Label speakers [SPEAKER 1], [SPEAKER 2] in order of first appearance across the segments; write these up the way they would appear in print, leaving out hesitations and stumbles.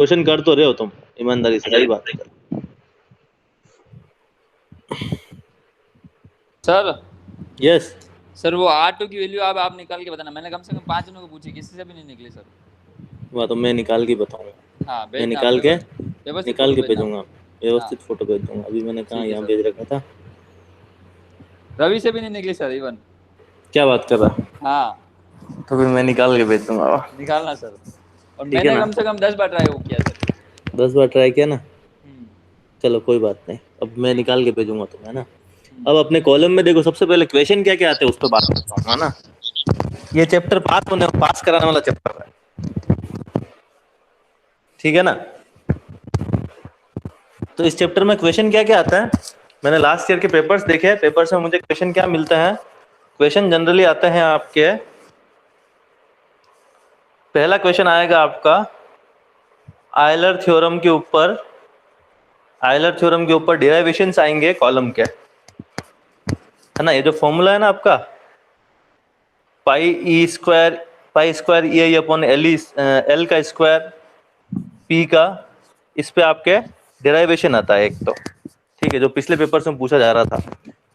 [SPEAKER 1] Question कर तो रहे हो तुम ईमानदारी से, सही बात है।
[SPEAKER 2] सर
[SPEAKER 1] यस
[SPEAKER 2] सर वो R2 की वैल्यू आप निकाल के बताना। मैंने कम से कम 5 जनों को पूछी, किसी से भी नहीं निकली सर।
[SPEAKER 1] वह तो मैं निकाल के बताऊंगा।
[SPEAKER 2] हाँ
[SPEAKER 1] मैं
[SPEAKER 2] भेजना आप,
[SPEAKER 1] निकाल के
[SPEAKER 2] व्यवस्थित
[SPEAKER 1] निकाल
[SPEAKER 2] फोटो
[SPEAKER 1] के
[SPEAKER 2] भेजना।
[SPEAKER 1] भेजूंगा,
[SPEAKER 2] हाँ
[SPEAKER 1] व्यवस्थित फोटो भेज दूंगा। अभी मैंने कहा
[SPEAKER 2] ठीक है
[SPEAKER 1] यहाँ
[SPEAKER 2] सर।
[SPEAKER 1] भेज रखा था।
[SPEAKER 2] रवि से भी नहीं निकली सर इवन।
[SPEAKER 1] क्या बात कर रहा?
[SPEAKER 2] हाँ
[SPEAKER 1] तो फिर मैं निकाल के भेज दूंगा।
[SPEAKER 2] निकालना सर। और
[SPEAKER 1] ठीक है
[SPEAKER 2] मैंने
[SPEAKER 1] ना?
[SPEAKER 2] कम से कम 10 बार ट्राई वो किया सर।
[SPEAKER 1] 10 बार ट्राई किया ना?
[SPEAKER 2] हम्म
[SPEAKER 1] चलो कोई बात नहीं, अब मैं निकाल के भेजूंगा तुम्हें, है ना?
[SPEAKER 2] हम्म।
[SPEAKER 1] अब अपने कॉलम में देखो, सबसे पहले क्वेश्चन क्या क्या आते हैं उस पर बात करता हूँ, है ना? ये चैप्टर पास कराने वाला चैप्टर है, ठीक है ना? तो इस चैप्टर में क्वेश्चन क्या क्या आता है, मैंने लास्ट ईयर के पेपर्स देखे हैं। पेपर्स में मुझे क्वेश्चन क्या मिलता है? क्वेश्चन जनरली आते हैं आपके, पहला क्वेश्चन आएगा आपका आयलर थ्योरम के ऊपर। आयलर थ्योरम के ऊपर डेरिवेशंस आएंगे कॉलम के, है ना? ये जो फॉर्मूला है ना आपका, पाई स्क्वायर ई आई अपॉन एल का स्क्वायर पी का, इस पे आपके डेरिवेशन आता है एक तो, ठीक है, जो पिछले पेपर से पूछा जा रहा था।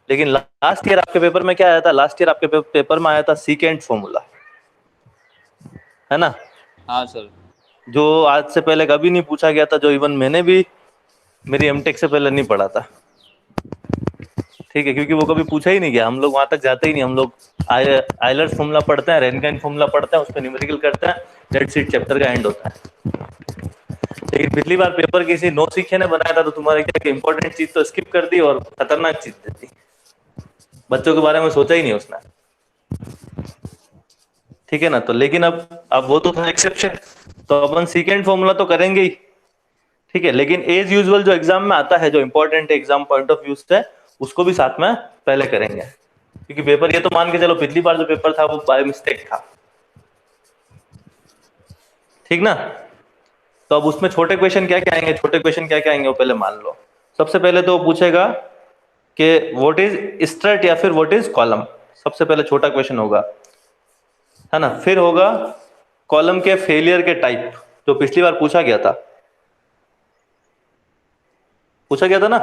[SPEAKER 1] लेकिन लास्ट ईयर आपके पेपर में क्या आया था? लास्ट ईयर आपके पेपर में आया था सीकेंट फॉर्मूला, है ना?
[SPEAKER 2] हाँ सर।
[SPEAKER 1] जो आज से पहले कभी नहीं पूछा गया था, जो इवन मैंने भी मेरी एमटेक से पहले नहीं पढ़ा था, ठीक है, क्योंकि वो कभी पूछा ही नहीं गया। हम लोग वहां तक जाते ही नहीं। हम लोग आयलर्स फॉर्मूला पढ़ते हैं, रेनकाइन फॉर्मूला पढ़ते हैं, उस पर न्यूमेरिकल करते हैं, दैट्स इट, चैप्टर का एंड होता है। लेकिन पिछली बार पेपर किसी नो सीखे ने बनाया था, तो तुम्हारे क्या इंपॉर्टेंट चीज तो स्किप कर दी और खतरनाक चीज दे दी। बच्चों के बारे में सोचा ही नहीं उसने, ठीक है ना? तो लेकिन अब वो तो था एक्सेप्शन, तो अपन सीकेंट फॉर्मूला तो करेंगे ही, ठीक है। लेकिन एज यूजुअल जो एग्जाम में आता है, जो important exam point of view से, उसको भी साथ में पहले करेंगे, क्योंकि पेपर ये तो मान के चलो पिछली बार जो पेपर था वो बाय मिस्टेक था, ठीक ना? तो अब उसमें छोटे क्वेश्चन क्या क्या आएंगे, छोटे क्वेश्चन क्या क्या आएंगे वो पहले मान लो। सबसे पहले तो पूछेगा कि व्हाट इज स्ट्रट या फिर व्हाट इज कॉलम, सबसे पहले छोटा क्वेश्चन होगा, है ना? फिर होगा कॉलम के फेलियर के टाइप, जो पिछली बार पूछा गया था ना।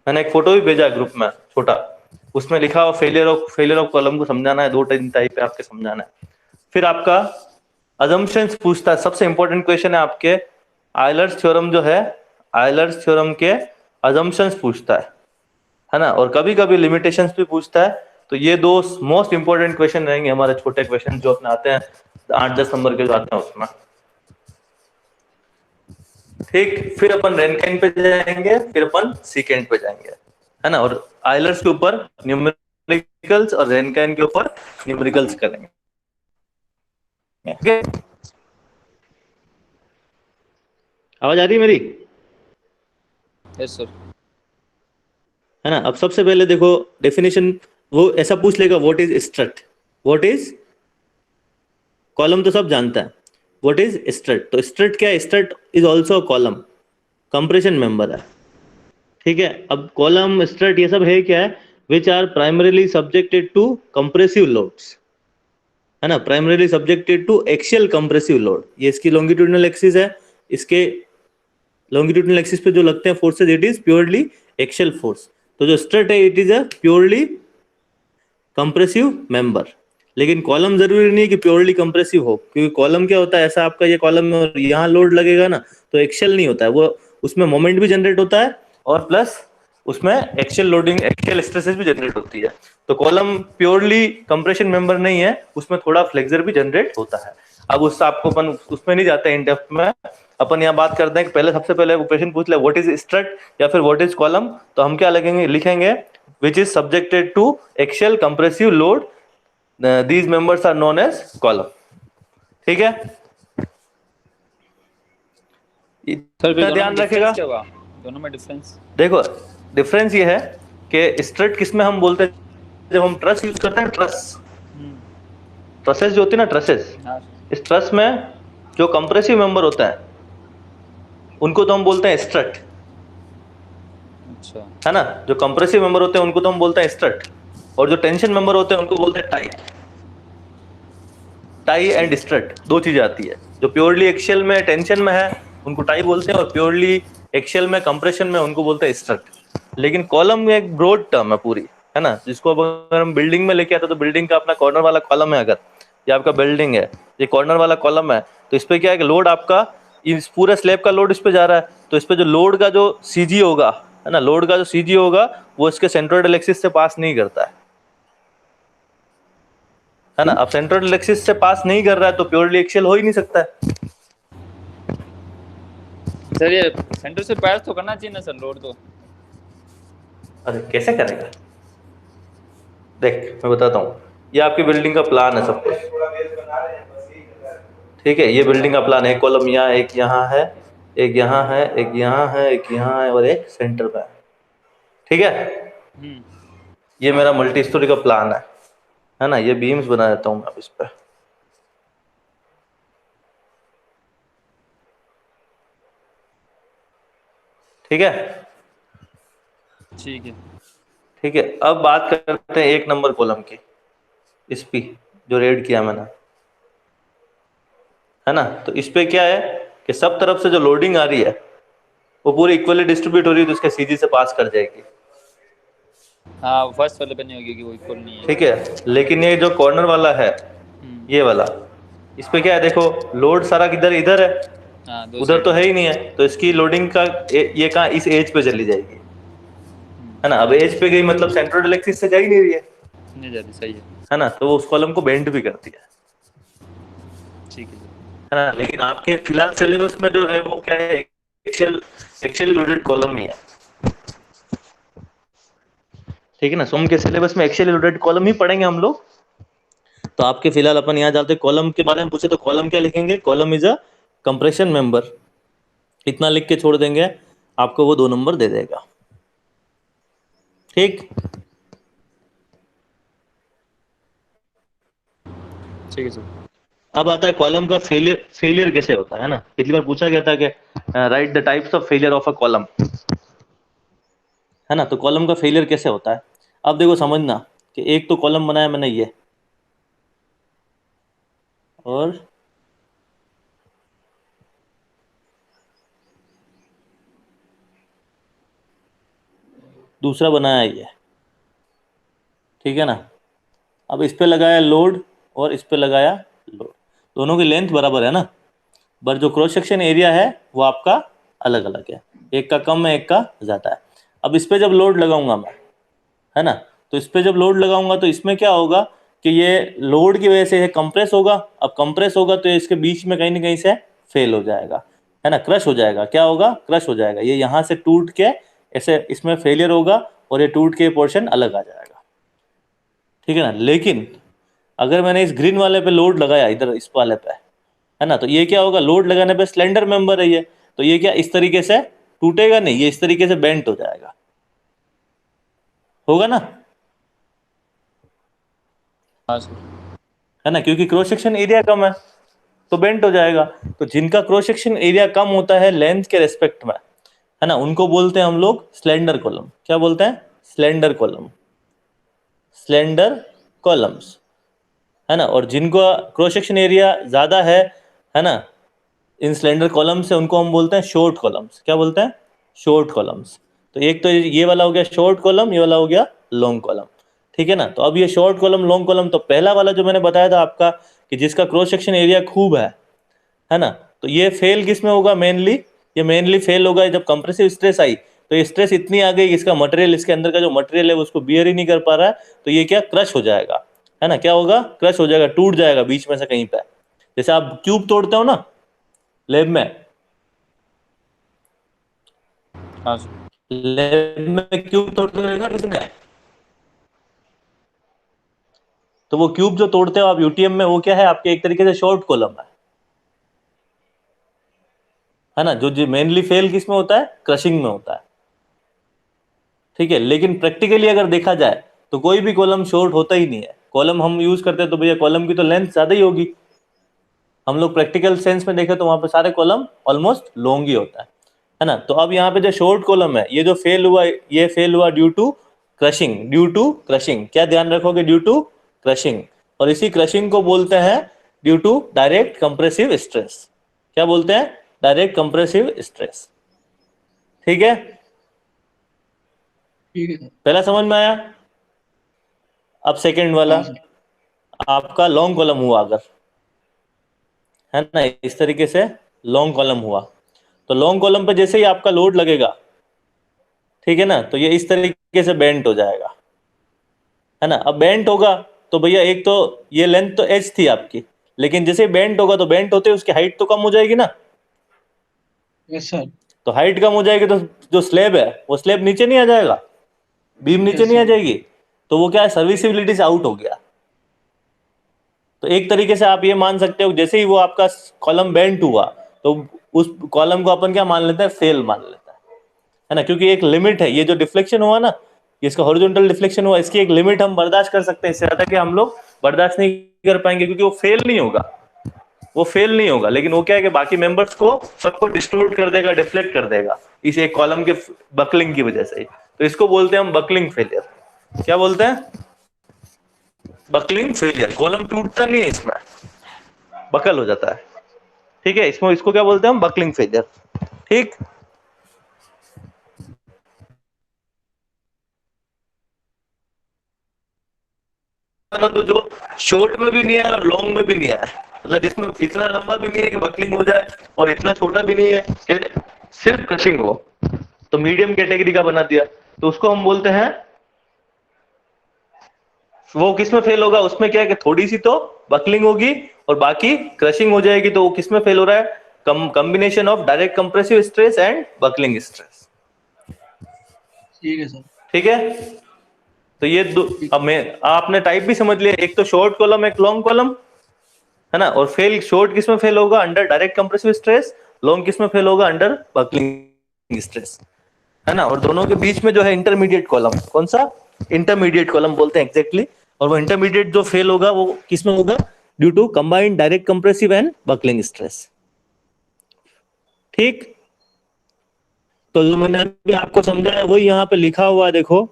[SPEAKER 1] मैंने एक फोटो भी भेजा ग्रुप में छोटा, उसमें लिखा हुआ फेलियर ऑफ कॉलम को समझाना है, 2-3 टाइप है आपके समझाना है। फिर आपका अजम्पशंस पूछता है, सबसे इंपॉर्टेंट क्वेश्चन है आपके आयलर्स थ्योरम जो है, आयलर्स थ्योरम के अजम्पशंस पूछता है ना? और कभी कभी लिमिटेशंस भी पूछता है। तो ये दो मोस्ट इंपॉर्टेंट क्वेश्चन रहेंगे हमारे छोटे क्वेश्चन जो अपने आते हैं 8-10 नंबर के जो आते हैं उसमें, ठीक। फिर अपन रेनकाइन पे जाएंगे, फिर अपन सीकेंट पे जाएंगे, है ना? और आइलर्स के ऊपर न्यूमेरिकल्स और रेनकाइन के ऊपर न्यूमेरिकल्स करेंगे, ओके? आवाज आ रही है मेरी?
[SPEAKER 2] Yes sir.
[SPEAKER 1] है ना? अब सबसे पहले देखो डेफिनेशन, वो ऐसा पूछ लेगा what is strut, what is column तो सब जानता है, व्हाट इज स्ट्रट, तो स्ट्रट क्या है? Strut is also column, compression member है, ठीक है। अब कॉलम स्ट्रट ये सब है क्या है? Which are primarily subjected to compressive loads, है ना? Primarily subjected to axial compressive load, ये इसकी लॉन्गिट्यूडिनल एक्सिस है। इसके लॉन्गिट्यूडिनल एक्सिस पे जो लगते हैं forces, it is purely axial force. तो जो स्ट्रट है it is a purely compressive member. लेकिन कॉलम जरूरी नहीं कि प्योरली कंप्रेसिव हो, क्योंकि कॉलम क्या होता है, ऐसा आपका ये कॉलम में और यहाँ लोड लगेगा ना, तो एक्सियल नहीं होता है वो, उसमें मोमेंट भी जनरेट होता है और प्लस उसमें एक्सियल लोडिंग, एक्सियल स्ट्रेसेस भी जनरेट होती है। तो कॉलम प्योरली कंप्रेशन मेंबर नहीं है, उसमें थोड़ा फ्लेक्सर भी जनरेट होता है। अब उससे आपको अपन उसमें नहीं जाते इन डेप्थ में, अपन यहाँ बात करते हैं कि पहले सबसे पहले वो क्वेश्चन पूछ ले व्हाट इज स्ट्रट या फिर व्हाट इज कॉलम, तो हम क्या लिखेंगे which is subjected to axial compressive load, these members are known as column, ठीक है?
[SPEAKER 2] सर फिर
[SPEAKER 1] इतना
[SPEAKER 2] दोनों में
[SPEAKER 1] ध्यान
[SPEAKER 2] डिफरेंस
[SPEAKER 1] रखेगा।
[SPEAKER 2] क्या हुआ? दोनों में डिफरेंस।
[SPEAKER 1] देखो डिफरेंस ये है कि स्ट्रट किस में हम बोलते हैं, जब हम ट्रस यूज करते हैं, ट्रसेस जो होती है ना, ट्रसेस,
[SPEAKER 2] हाँ।
[SPEAKER 1] इस ट्रस में जो कंप्रेसिव मेंबर होता है उनको तो हम बोलते हैं स्ट्रट,
[SPEAKER 2] अच्छा।
[SPEAKER 1] है ना? जो कंप्रेसिव मेंबर होते हैं उनको तो हम बोलते हैं स्ट्रट, और जो टेंशन मेंबर होते हैं उनको बोलते हैं टाई। टाई एंड स्ट्रट दो चीजें आती है, जो प्योरली एक्शियल में टेंशन में है उनको टाई बोलते हैं, और प्योरली एक्शियल में कंप्रेशन में उनको बोलते हैं स्ट्रट। लेकिन कॉलम में एक ब्रॉड टर्म है पूरी, है ना, जिसको अगर हम बिल्डिंग में लेके आते तो बिल्डिंग का अपना कॉर्नर वाला कॉलम है, अगर ये आपका बिल्डिंग है, ये कॉर्नर वाला कॉलम है, तो इस पे क्या है कि लोड आपका इस पूरे स्लैब का लोड इस पे जा रहा है, तो इस पे जो लोड का जो सीजी होगा, है ना, लोड का जो सीजी होगा वो इसके सेंट्रोइडल एक्सिस से पास नहीं करता है ना। अब सेंट्रोइडल एक्सिस से पास नहीं कर रहा है तो प्योरली एक्शियल हो ही नहीं सकता है।
[SPEAKER 2] सर ये सेंटर से पास तो करना चाहिए ना सर लोड तो।
[SPEAKER 1] अरे कैसे करेगा, देख मैं बताता हूँ, ये आपकी बिल्डिंग का प्लान है सब कुछ, ठीक है, ये बिल्डिंग का प्लान है, कॉलम यहाँ, एक यहाँ है, एक यहाँ है, एक यहाँ है, एक यहाँ है, और एक सेंटर पे है, ठीक है। ये मेरा मल्टी स्टोरी का प्लान है ना। ये बीम्स बना देता हूँ मैं अब इस पे, ठीक है।
[SPEAKER 2] ठीक है।
[SPEAKER 1] ठीक है, अब बात करते हैं 1 नंबर कॉलम की, इस पे जो रेड किया मैंने, है ना। तो इस पे क्या है कि सब तरफ से जो लोडिंग आ रही है वो पूरी इक्वली डिस्ट्रीब्यूट हो रही है, तो इसके सीजी से पास कर जाएगी,
[SPEAKER 2] हाँ फर्स्ट वाले पे नहीं होगी कि वो इक्वल नहीं है।
[SPEAKER 1] ठीक है। लेकिन ये जो कॉर्नर वाला है, ये वाला, इस पे क्या है, देखो लोड सारा किधर इधर है,
[SPEAKER 2] हाँ दो
[SPEAKER 1] उधर
[SPEAKER 2] साइड
[SPEAKER 1] तो है ही नहीं है, तो इसकी लोडिंग का ये कहाँ, इस एज पे चली जाएगी, है ना। अब एज पे गई मतलब सेंट्रोइडल एक्सिस से जा ही नहीं रही
[SPEAKER 2] नहीं जाती, सही
[SPEAKER 1] है ना, तो वो उस कॉलम को बेंड भी करती है
[SPEAKER 2] ठीक है।
[SPEAKER 1] ना। लेकिन आपके फिलहाल सिलेबस में जो है वो क्या है, एक्सेल एक्सेल लोडेड कॉलम ही है, ठीक है ना। सोम के सिलेबस में एक्सेल लोडेड कॉलम ही पढ़ेंगे हम लोग। तो आपके फिलहाल अपन यहाँ जाते कॉलम के बारे में पूछे तो कॉलम क्या लिखेंगे, column is a compression member, इतना लिख के छोड़ देंगे, आपको वो 2 नंबर दे देगा, ठीक।
[SPEAKER 2] ठीक है सर।
[SPEAKER 1] अब आता है कॉलम का फेलियर कैसे होता है ना। पिछली बार पूछा गया था कि right the types of failure of a column, है ना। तो कॉलम का फेलियर कैसे होता है, अब देखो समझना कि एक तो कॉलम बनाया मैंने ये, और दूसरा बनाया ये, ठीक है ना। अब इस पे लगाया लोड और इस पे लगाया लोड, दोनों की लेंथ बराबर है ना, पर जो क्रॉस सेक्शन एरिया है वो आपका अलग अलग है, एक का कम है एक का ज़्यादा है। अब इस पे जब लोड लगाऊंगा मैं, है ना, तो इस पे जब लोड लगाऊंगा तो इसमें क्या होगा कि ये लोड की वजह से ये कंप्रेस होगा। अब कंप्रेस होगा तो इसके बीच में कहीं ना कहीं से फेल हो जाएगा, है ना, क्रश हो जाएगा। क्या होगा, क्रश हो जाएगा, ये यहाँ से टूट के ऐसे इसमें फेलियर होगा और ये टूट के पोर्शन अलग आ जाएगा, ठीक है ना। लेकिन अगर मैंने इस ग्रीन वाले पे लोड लगाया, इधर इस वाले पे, है ना, तो ये क्या होगा, लोड लगाने पे स्लेंडर मेंबर है ये, तो ये क्या इस तरीके से टूटेगा नहीं, ये इस तरीके से बेंट हो जाएगा, होगा ना,
[SPEAKER 2] हाँ सर।
[SPEAKER 1] है ना, क्योंकि क्रॉस सेक्शन एरिया कम है तो बेंट हो जाएगा। तो जिनका क्रॉस सेक्शन एरिया कम होता है लेंथ के रेस्पेक्ट में, है ना, उनको बोलते हैं हम लोग स्लेंडर कॉलम। क्या बोलते हैं, स्लेंडर कॉलम, स्लेंडर कॉलम्स, है ना। और जिनको क्रॉस सेक्शन एरिया ज्यादा है ना, इन स्लेंडर कॉलम से, उनको हम बोलते हैं शॉर्ट कॉलम्स। क्या बोलते हैं, शॉर्ट कॉलम्स। तो एक तो ये वाला हो गया शॉर्ट कॉलम, ये वाला हो गया लॉन्ग कॉलम, ठीक है ना। तो अब ये शॉर्ट कॉलम लॉन्ग कॉलम, तो पहला वाला जो मैंने बताया था आपका कि जिसका क्रॉस सेक्शन एरिया खूब है ना, तो ये फेल किस में होगा मेनली, ये मेनली फेल होगा जब कंप्रेसिव स्ट्रेस आई, तो ये स्ट्रेस इतनी आ गई कि इसका मटेरियल, इसके अंदर का जो मटेरियल है उसको बियर ही नहीं कर पा रहा है, तो ये क्या क्रश हो जाएगा, है ना। क्या होगा, क्रश हो जाएगा, टूट जाएगा बीच में से कहीं पे। जैसे आप क्यूब तोड़ते हो ना लैब में,
[SPEAKER 2] हाँ सर।
[SPEAKER 1] लैब में क्यूब तोड़ते रहेगा किसने, तो वो क्यूब जो तोड़ते हो आप यूटीएम में, वो क्या है आपके एक तरीके से शॉर्ट कॉलम है ना, जो मेनली फेल किस में होता है, क्रशिंग में होता है, ठीक है। लेकिन प्रैक्टिकली अगर देखा जाए तो कोई भी कॉलम शॉर्ट होता ही नहीं है। कॉलम हम यूज करते हैं तो भैया कॉलम की तो लेंथ ज्यादा ही होगी, हम लोग प्रैक्टिकल सेंस में देखें तो वहां पे सारे कॉलम ऑलमोस्ट लॉन्ग ही होता है ना। तो अब यहाँ पे जो शॉर्ट कॉलम है, ये जो फेल हुआ, ये फेल हुआ due to crushing, due to crushing. क्या ध्यान रखोगे, ड्यू टू क्रशिंग। और इसी क्रशिंग को बोलते हैं due to direct compressive stress. क्या बोलते हैं? Direct compressive stress. ठीक है,
[SPEAKER 3] ठीक है सर।
[SPEAKER 1] पहला समझ में आया। अब सेकंड वाला
[SPEAKER 3] हाँ सर।
[SPEAKER 1] आपका लॉन्ग कॉलम हुआ अगर, है ना, इस तरीके से लॉन्ग कॉलम हुआ, तो लॉन्ग कॉलम पे जैसे ही आपका लोड लगेगा, ठीक है ना, तो ये इस तरीके से बेंट हो जाएगा, है ना। अब बेंट होगा तो भैया एक तो ये लेंथ तो एच थी आपकी, लेकिन जैसे ही बेंट होगा तो बेंट होते उसकी हाइट तो कम हो जाएगी ना।
[SPEAKER 3] Yes sir.
[SPEAKER 1] तो हाइट कम हो जाएगी तो जो स्लैब है वो स्लैब नीचे नहीं आ जाएगा, बीम नीचे
[SPEAKER 3] Yes,
[SPEAKER 1] नहीं आ
[SPEAKER 3] sir.
[SPEAKER 1] जाएगी, तो वो क्या है, सर्विसिबिलिटी से आउट हो गया। तो एक तरीके से आप ये मान सकते हो जैसे ही वो आपका कॉलम बेंट हुआ तो उस कॉलम को अपन क्या मान लेते हैं, फेल मान लेते हैं, है ना, क्योंकि एक लिमिट है। ये जो डिफ्लेक्शन हुआ ना, इसका हॉरिजॉन्टल डिफ्लेक्शन हुआ, इसकी एक लिमिट हम बर्दाश्त कर सकते हैं, इससे ज्यादा कि हम लोग बर्दाश्त नहीं कर पाएंगे, क्योंकि वो फेल नहीं होगा, वो फेल नहीं होगा, लेकिन वो क्या है कि बाकी मेंबर्स को सबको डिस्टोर्ट कर देगा, डिफ्लेक्ट कर देगा इस एक कॉलम के बकलिंग की वजह से। तो इसको बोलते हैं हम बकलिंग फेलियर। क्या बोलते हैं? Buckling failure. कॉलम टूटता नहीं है, इसमें बकल हो जाता है। ठीक है, इसमें इसको क्या बोलते हैं हम, बकलिंग फेलियर। ठीक, तो जो शॉर्ट में भी नहीं है और लॉन्ग में भी नहीं है, मतलब इसमें इतना लंबा भी नहीं है कि बकलिंग हो जाए और इतना छोटा भी नहीं है कि सिर्फ क्रशिंग हो, तो मीडियम कैटेगरी का बना दिया, तो उसको हम बोलते हैं, वो किस में फेल होगा, उसमें क्या है कि थोड़ी सी तो बकलिंग होगी और बाकी क्रशिंग हो जाएगी, तो वो किस में फेल हो रहा है, combination of direct compressive stress and buckling stress.
[SPEAKER 3] ठीक है सर।
[SPEAKER 1] ठीक है, तो ये दो, अब मैं आपने टाइप भी समझ लिया, एक तो शॉर्ट कॉलम एक लॉन्ग कॉलम, है ना, और फेल शॉर्ट किस में फेल होगा, under direct compressive stress, long किस में फेल होगा, अंडर बकलिंग स्ट्रेस, है ना। और दोनों के बीच में जो है इंटरमीडिएट कॉलम, कौन सा, इंटरमीडिएट कॉलम बोलते हैं एग्जैक्टली, और वो इंटरमीडिएट जो फेल होगा वो किस में होगा, due to combined direct compressive and buckling stress. ठीक, तो जो मैंने अभी आपको समझाया वही यहाँ पे लिखा हुआ है, देखो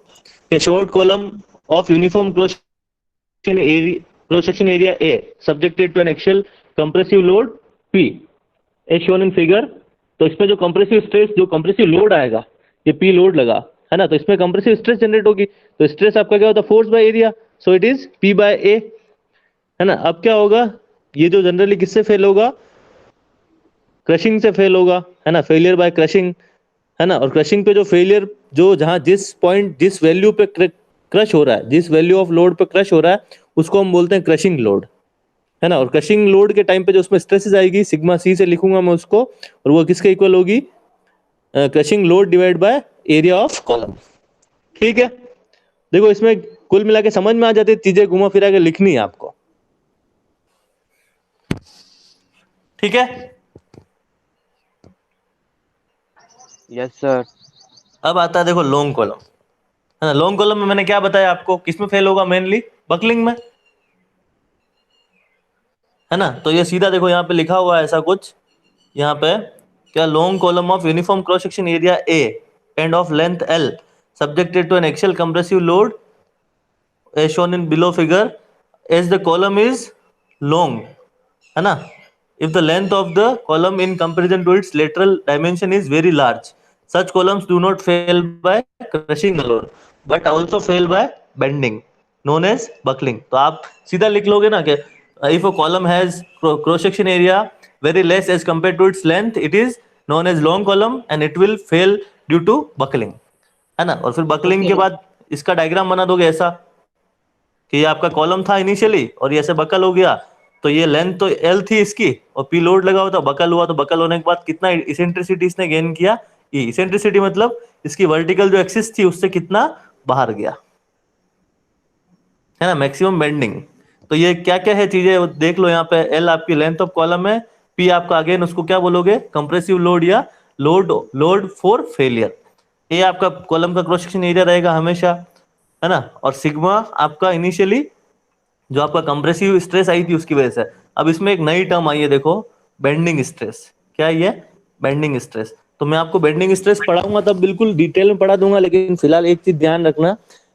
[SPEAKER 1] कि short column of uniform cross section area A subjected to an axial compressive load P as shown in figure. तो इसमें जो कंप्रेसिव स्ट्रेस, जो कंप्रेसिव लोड आएगा, ये P लोड लगा, है ना, तो इसमें कंप्रेसिव स्ट्रेस जनरेट होगी, तो स्ट्रेस आपका क्या होता है, force by area, so it is P by A, है ना। अब क्या होगा, ये जो जनरली किससे फेल होगा, क्रशिंग से फेल होगा, है ना, फेलियर बाय क्रशिंग, है ना। और क्रशिंग पे जो फेलियर, जो जहां जिस पॉइंट जिस वैल्यू पे क्रश हो रहा है, जिस वैल्यू ऑफ लोड पे क्रश हो रहा है, उसको हम बोलते हैं क्रशिंग लोड, है ना। और क्रशिंग लोड के टाइम पे जो उसमें स्ट्रेसेस आएगी, सिग्मा सी से लिखूंगा मैं उसको, और वो किसके इक्वल होगी, crushing load divide by area of column. ठीक है, देखो इसमें कुल मिला के समझ में आ जाती है, चीजें घुमा फिरा के लिखनी है आपको। ठीक है,
[SPEAKER 4] यस सर।
[SPEAKER 1] अब आता है देखो लॉन्ग कॉलम, है ना। लॉन्ग कॉलम में मैंने क्या बताया आपको, किसमें फेल होगा, मेनली बकलिंग में, है ना। तो ये सीधा देखो यहाँ पे लिखा हुआ है ऐसा कुछ, यहाँ पे क्या, long column of uniform cross section area A and of length L subjected to an axial compressive load as shown in below figure, as the column is long, है ना, if the length of the column in comparison to its lateral dimension is very large, such columns do not fail by crushing alone but also fail by bending, known as buckling। तो आप सीधा लिख लोगे ना कि if a column has cross section area very less as compared to its length, it is known as long column and it will fail due to buckling, है ना। और फिर बकलिंग
[SPEAKER 3] Okay,
[SPEAKER 1] के
[SPEAKER 3] sir.
[SPEAKER 1] बाद इसका डायग्राम बना दोगे ऐसा कि ये आपका कॉलम था इनिशियली और ये ऐसे बकल हो गया, तो ये लेंथ तो एल थी इसकी और पी लोड लगा हुआ था, बकल हुआ, तो बकल होने के बाद कितना इसेंट्रिसिटी इसने गेन किया, ये इसेंट्रिसिटी मतलब इसकी वर्टिकल जो एक्सिस थी उससे कितना बाहर गया, है ना, मैक्सिमम बेंडिंग। तो ये क्या क्या है चीजें देख लो, यहाँ पे एल आपकी लेंथ ऑफ कॉलम है, पी आपका अगेन उसको क्या बोलोगे, कंप्रेसिव लोड या लोड फॉर फेलियर, ये आपका कॉलम का क्रॉस सेक्शन एरिया रहेगा हमेशा, है ना। और सिग्मा आपका इनिशियली जो आपका कंप्रेसिव स्ट्रेस आई थी उसकी वजह से। अब इसमें एक नई टर्म आई है देखो, बेंडिंग स्ट्रेस। क्या है ये, बेंडिंग स्ट्रेस। तो मैं आपको बेंडिंग स्ट्रेस पढ़ाऊंगा तब बिल्कुल डिटेल में पढ़ा दूंगा, लेकिन फिलहाल एक चीज ध्यान रखना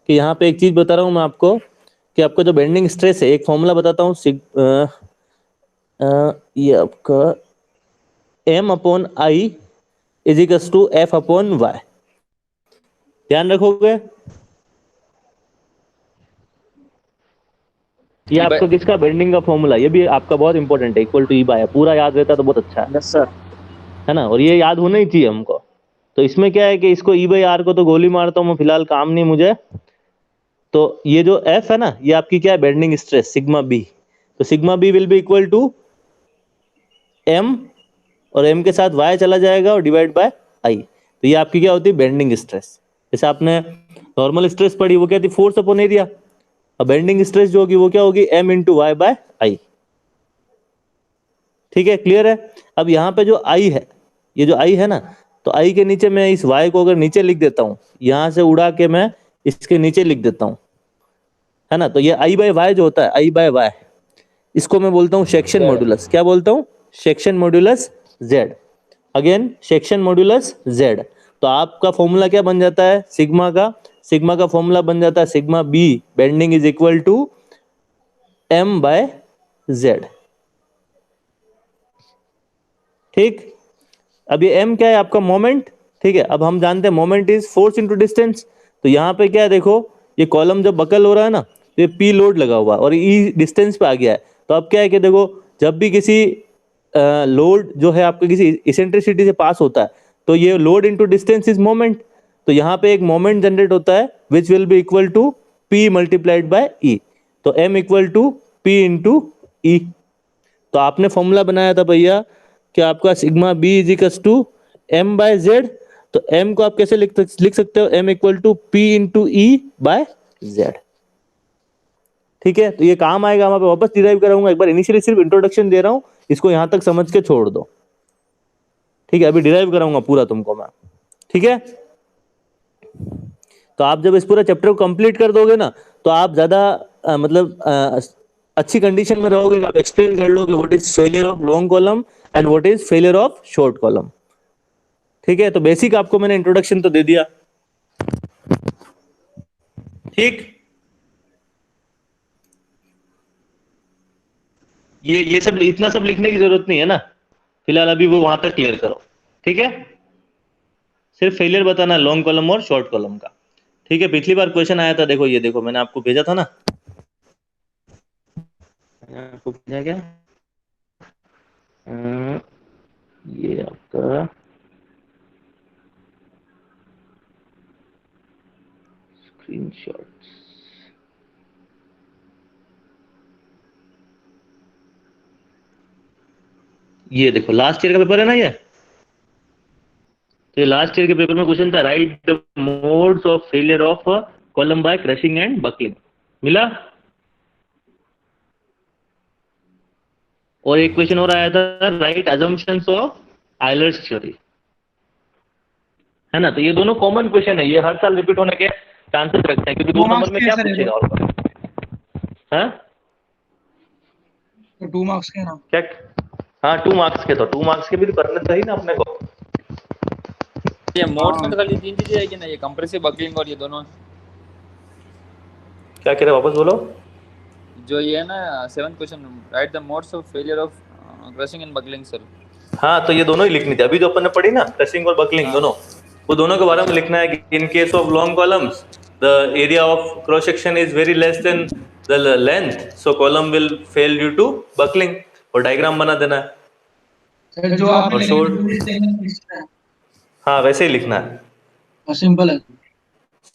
[SPEAKER 1] कि यहाँ पे एक चीज बता रहा हूँ मैं आपको कि आपका जो बेंडिंग स्ट्रेस है, एक फॉर्मूला बताता हूँ, ये आपका m upon I is equals to f upon y। ध्यान रखोगे, ये आपका किसका बेंडिंग का फॉर्मूला, ये भी आपका बहुत इंपॉर्टेंट है, इक्वल टू ई बाय, पूरा याद रहता तो बहुत अच्छा है।
[SPEAKER 2] Yes sir.
[SPEAKER 1] है ना, और ये याद होना ही चाहिए हमको। तो इसमें क्या है कि इसको ई बाई आर को तो गोली मारता हूँ मैं, फिलहाल काम नहीं मुझे। तो ये जो एफ है ना, ये आपकी क्या है, बेंडिंग स्ट्रेस सिग्मा बी। तो sigma b will be equal to M, और एम के साथ वाई चला जाएगा और डिवाइड बाय आई। तो ये आपकी क्या होती है, बेंडिंग स्ट्रेस। जैसे आपने नॉर्मल स्ट्रेस पढ़ी, वो क्या थी, फोर्स अपॉन एरिया। अब बेंडिंग स्ट्रेस जो होगी वो क्या होगी, एम इंटू वाई बाय आई। ठीक है, क्लियर है। अब यहाँ पे जो आई है, ये जो आई है ना, तो आई के नीचे मैं इस वाई को अगर नीचे लिख देता हूँ, यहां से उड़ा के मैं इसके नीचे लिख देता हूँ, है ना। तो ये आई बाय वाई जो होता है, आई बाय वाई, इसको मैं बोलता हूँ सेक्शन मॉड्यूलस। क्या बोलता हूँ, section modulus Z. Again section modulus Z. तो आपका फॉर्मूला क्या बन जाता है, सिग्मा का फॉर्मूला बन जाता है sigma b bending is equal to M by Z. ठीक, अब ये m क्या है, आपका मोमेंट। ठीक है, अब हम जानते हैं moment is force into distance. तो यहाँ पे क्या है, देखो ये कॉलम जब बकल हो रहा है ना, तो ये p लोड लगा हुआ है और e डिस्टेंस पे आ गया है। तो अब क्या है कि देखो, जब भी किसी लोड जो है आपके किसी इसेंट्रिसिटी से पास होता है, तो ये load into distance is moment. तो यहाँ पे एक मोमेंट जनरेट होता है which will be equal to p multiplied by e। तो m equal to p into E. तो आपने फॉर्मूला बनाया था भैया कि आपका sigma B is equal to M by Z. तो m को आप कैसे लिख सकते हो, m equal to p into E by Z. ठीक है, तो ये काम आएगा, वहां पे वापस डिराइव कराऊंगा। एक बार इनिशियली सिर्फ इंट्रोडक्शन दे रहा हूं, इसको यहां तक समझ के छोड़ दो। ठीक है, अभी डिराइव कराऊंगा पूरा तुमको मैं। ठीक है, तो आप जब इस पूरा चैप्टर को कंप्लीट कर दोगे ना, तो आप ज्यादा अच्छी कंडीशन में रहोगे, आप एक्सप्लेन कर लोगे what is failure of long column and what is failure of short column. ठीक है, तो बेसिक आपको मैंने इंट्रोडक्शन तो दे दिया। ठीक, ये सब इतना सब लिखने की जरूरत नहीं है ना, फिलहाल अभी वो वहां तक क्लियर करो। ठीक है, सिर्फ फेलियर बताना लॉन्ग कॉलम और शॉर्ट कॉलम का। ठीक है, पिछली बार क्वेश्चन आया था, देखो ये देखो मैंने आपको भेजा था ना, आपको भेजा क्या, ये आपका स्क्रीनशॉट्स, ये देखो लास्ट ईयर का पेपर है ना ये। तो लास्ट ईयर के पेपर में क्वेश्चन था, right the modes of failure of column by crushing and buckling. मिला। और एक क्वेश्चन और आया था, right assumptions of Euler's theory. है ना, तो ये दोनों कॉमन क्वेश्चन है, ये हर साल रिपीट होने के चांसेस रखते हैं, क्योंकि 2 नंबर में क्या पूछेगा और हाँ?
[SPEAKER 3] तो 2 मार्क्स के ना
[SPEAKER 1] क्या, हाँ 2 मार्क्स के, तो 2 मार्क्स के भी तो करने चाहिए ना अपने को।
[SPEAKER 2] ये मोड्स में तो खाली 3 चीजें है कि ना, ये कंप्रेसिव बकलिंग और ये दोनों।
[SPEAKER 1] क्या कह रहे वापस बोलो।
[SPEAKER 2] जो ये है ना 7th question, right the modes of failure of crushing and buckling sir.
[SPEAKER 1] हाँ, तो ये दोनों ही लिखनी थी, अभी जो अपन ने पढ़ी ना क्रशिंग और बकलिंग दोनों, वो दोनों के बारे में लिखना है कि in case of long columns the area of cross section is very less than the length, so column will fail due to buckling, और डायग्राम बना देना है।
[SPEAKER 3] सर जो आपने
[SPEAKER 1] शॉर्ट, हाँ वैसे ही लिखना है,
[SPEAKER 3] सिंपल है।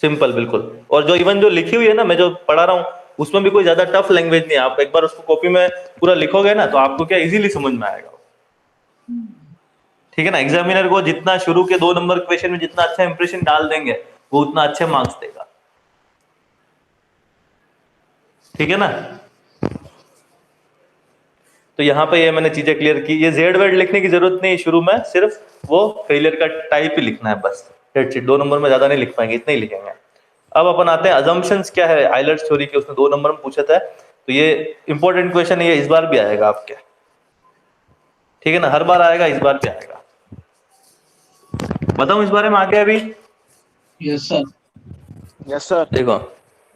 [SPEAKER 1] सिंपल बिल्कुल। और जो इवन जो लिखी हुई है ना, मैं जो पढ़ा रहा हूँ, उसमें भी कोई ज्यादा टफ लैंग्वेज नहीं है। आप एक बार उसको कॉपी में पूरा लिखोगे ना, तो आपको क्या इजीली समझ में आएगा। ठीक है ना, एग्जामिनर को जितना शुरू के 2 नंबर क्वेश्चन में जितना अच्छा इंप्रेशन डाल देंगे, वो उतना अच्छे मार्क्स देगा। ठीक है ना, तो यहाँ पे ये मैंने चीजें क्लियर की। ये जेड वर्ड लिखने की जरूरत नहीं शुरू में, सिर्फ वो फेलियर का टाइप ही लिखना है बस। 2 नंबर में ज्यादा नहीं लिख पाएंगे, इतने ही लिखेंगे। अब अपन आते हैं अजम्पशंस क्या है आइलर्स थ्योरी के, उसने 2 नंबर में पूछा था। तो ये इंपॉर्टेंट क्वेश्चन है, ये इस बार भी आएगा आपके। ठीक है ना, हर बार आएगा, इस बार भी आएगा। बताऊं इस बारे में आगे अभी।
[SPEAKER 3] Yes sir.
[SPEAKER 4] Yes sir.
[SPEAKER 1] देखो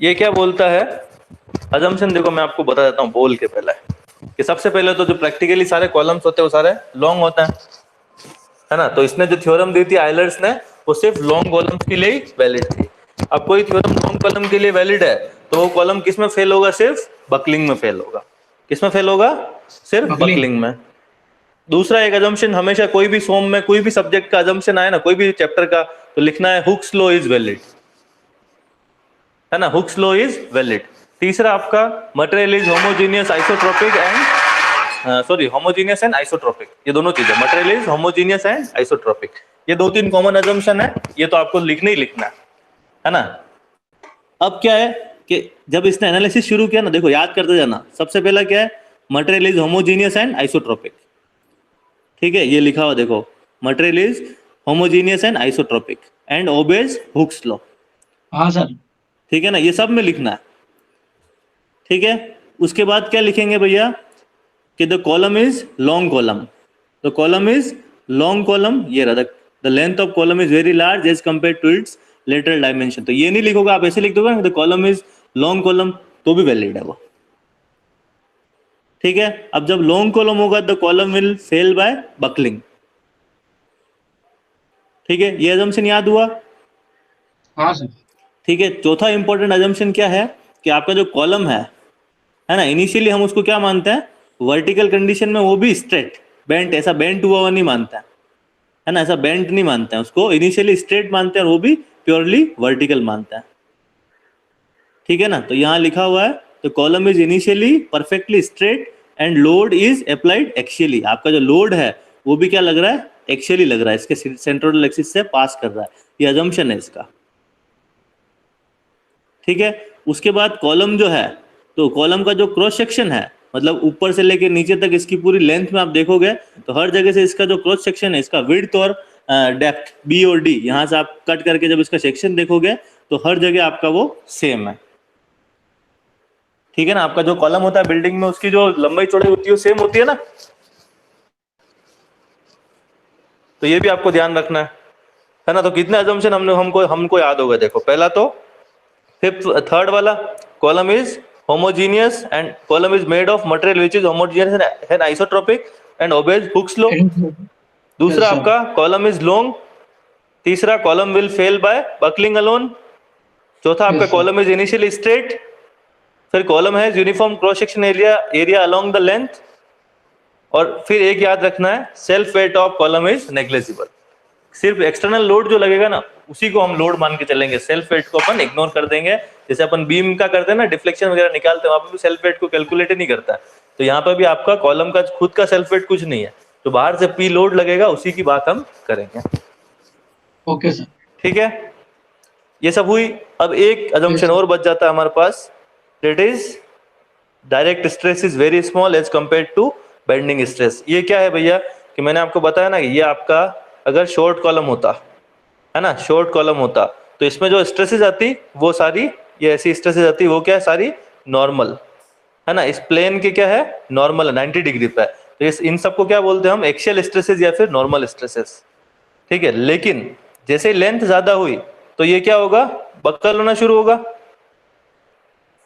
[SPEAKER 1] ये क्या बोलता है अजम्पशन, देखो मैं आपको बता देता हूँ बोल के पहले। कि सबसे पहले तो जो प्रैक्टिकली सारे कॉलम्स होते हैं वो सारे लॉन्ग होते हैं, है ना। तो इसने जो थ्योरम दी थी आइलर्स ने वो सिर्फ लॉन्ग कॉलम्स के लिए ही वैलिड थी। अब कोई थ्योरम लॉन्ग कॉलम के लिए वैलिड है तो वो कॉलम किस में फेल होगा? सिर्फ बकलिंग में फेल होगा। किस में फेल होगा? सिर्फ
[SPEAKER 3] Buckling।
[SPEAKER 1] बकलिंग में। दूसरा एक अजम्पशन, हमेशा कोई भी सोम में कोई भी सब्जेक्ट का अजम्पशन आए ना, कोई भी चैप्टर का, तो लिखना है हुक्स लॉ इज वैलिड, है ना, हुक्स लॉ इज वैलिड। तीसरा आपका material is homogeneous isotropic and homogeneous and isotropic, ये दोनों चीजें, material is homogeneous and isotropic, ये 2-3 कॉमन अजम्पशन है, ये तो आपको लिखना ही लिखना है ना। अब क्या है कि जब इसने एनालिसिस शुरू किया ना, देखो याद करते जाना, सबसे पहला क्या है? Material is homogeneous and isotropic, ठीक है, ये लिखा हुआ देखो, material is homogeneous and isotropic and obeys Hooke's law,
[SPEAKER 3] हाँ सर।
[SPEAKER 1] ठीक है ना, ये सब में लिखना है, ठीक है। उसके बाद क्या लिखेंगे भैया कि the column is long column, the column is long column, ये रहा, the length of column is very large as compare to its lateral dimension. तो ये नहीं लिखोगे आप, ऐसे लिख दोगे the column is long column, तो भी वैलिड है वो, ठीक है। अब जब लॉन्ग कॉलम होगा the column will fail by buckling, ठीक है, ये अजम्पशन याद हुआ?
[SPEAKER 3] हाँ सर।
[SPEAKER 1] ठीक है। चौथा इंपॉर्टेंट अजम्पशन क्या है कि आपका जो कॉलम है ना, इनिशियली हम उसको क्या मानते हैं? वर्टिकल कंडीशन में वो भी स्ट्रेट, बेंट, ऐसा बेंट हुआ हुआ नहीं मानता है ना, ऐसा बेंट नहीं मानते हैं उसको, इनिशियली स्ट्रेट मानते हैं, और वो भी प्योरली वर्टिकल मानता है, ठीक है ना। तो यहाँ लिखा हुआ है तो column is initially perfectly straight and load is applied axially, आपका जो लोड है वो भी क्या लग रहा है? एक्सियली लग रहा है, इसके सेंट्रोइडल एक्सिस से पास कर रहा है, ये अजम्पशन है इसका, ठीक है। उसके बाद कॉलम जो है, तो कॉलम का जो क्रॉस सेक्शन है, मतलब ऊपर से लेके नीचे तक इसकी पूरी लेंथ में आप देखोगे तो हर जगह से इसका जो क्रॉस सेक्शन है, इसका विड्थ और डेप्थ बी और डी, यहाँ से आप कट करके जब इसका सेक्शन देखोगे तो हर जगह आपका वो सेम है, ठीक है ना। आपका जो कॉलम होता है बिल्डिंग में, उसकी जो लंबाई चौड़ाई होती है वो सेम होती है ना, तो ये भी आपको ध्यान रखना है ना। तो कितने अजम्पशन हमको याद होगा, देखो, पहला तो थर्ड वाला, column is homogeneous and column is made of material which is homogeneous and isotropic and obeys Hooke's law. दूसरा
[SPEAKER 3] Yes, sir।
[SPEAKER 1] आपका कॉलम इज लॉन्ग। तीसरा column will fail by buckling alone. चौथा आपका
[SPEAKER 3] Yes, sir।
[SPEAKER 1] Column is initially straight. फिर column has uniform cross section area along the length. और फिर एक याद रखना है, self weight of column is negligible. सिर्फ एक्सटर्नल लोड जो लगेगा ना, उसी को हम लोड मान के चलेंगे, सेल्फ वेट को अपन इग्नोर कर देंगे। जैसे अपन बीम का करते हैं ना, डिफ्लेक्शन वगैरह निकालते हैं, वहां पे भी सेल्फ वेट को कैलकुलेट नहीं करता है। तो यहाँ पर भी आपका कॉलम का खुद का सेल्फ वेट कुछ नहीं है, तो बाहर से पी लोड लगेगा, उसी की बात हम करेंगे,
[SPEAKER 3] ओके सर।
[SPEAKER 1] ठीक है। ये सब हुई। अब एक अजम्पशन और बच जाता है हमारे पास, that is direct stress is very small as compare to bending stress. ये क्या है भैया कि मैंने आपको बताया ना कि ये आपका अगर शॉर्ट कॉलम होता है ना, शॉर्ट कॉलम होता, तो इसमें जो स्ट्रेसेस आती वो सारी, ये ऐसी स्ट्रेसेस आती, वो क्या है? सारी नॉर्मल, है ना। इस प्लेन के क्या है? नॉर्मल 90 डिग्री पे। तो इस इन सबको क्या बोलते हैं हम? एक्सियल स्ट्रेसेस या फिर नॉर्मल स्ट्रेसेस, ठीक है। लेकिन जैसे लेंथ ज्यादा हुई तो ये क्या होगा? बकल होना शुरू होगा,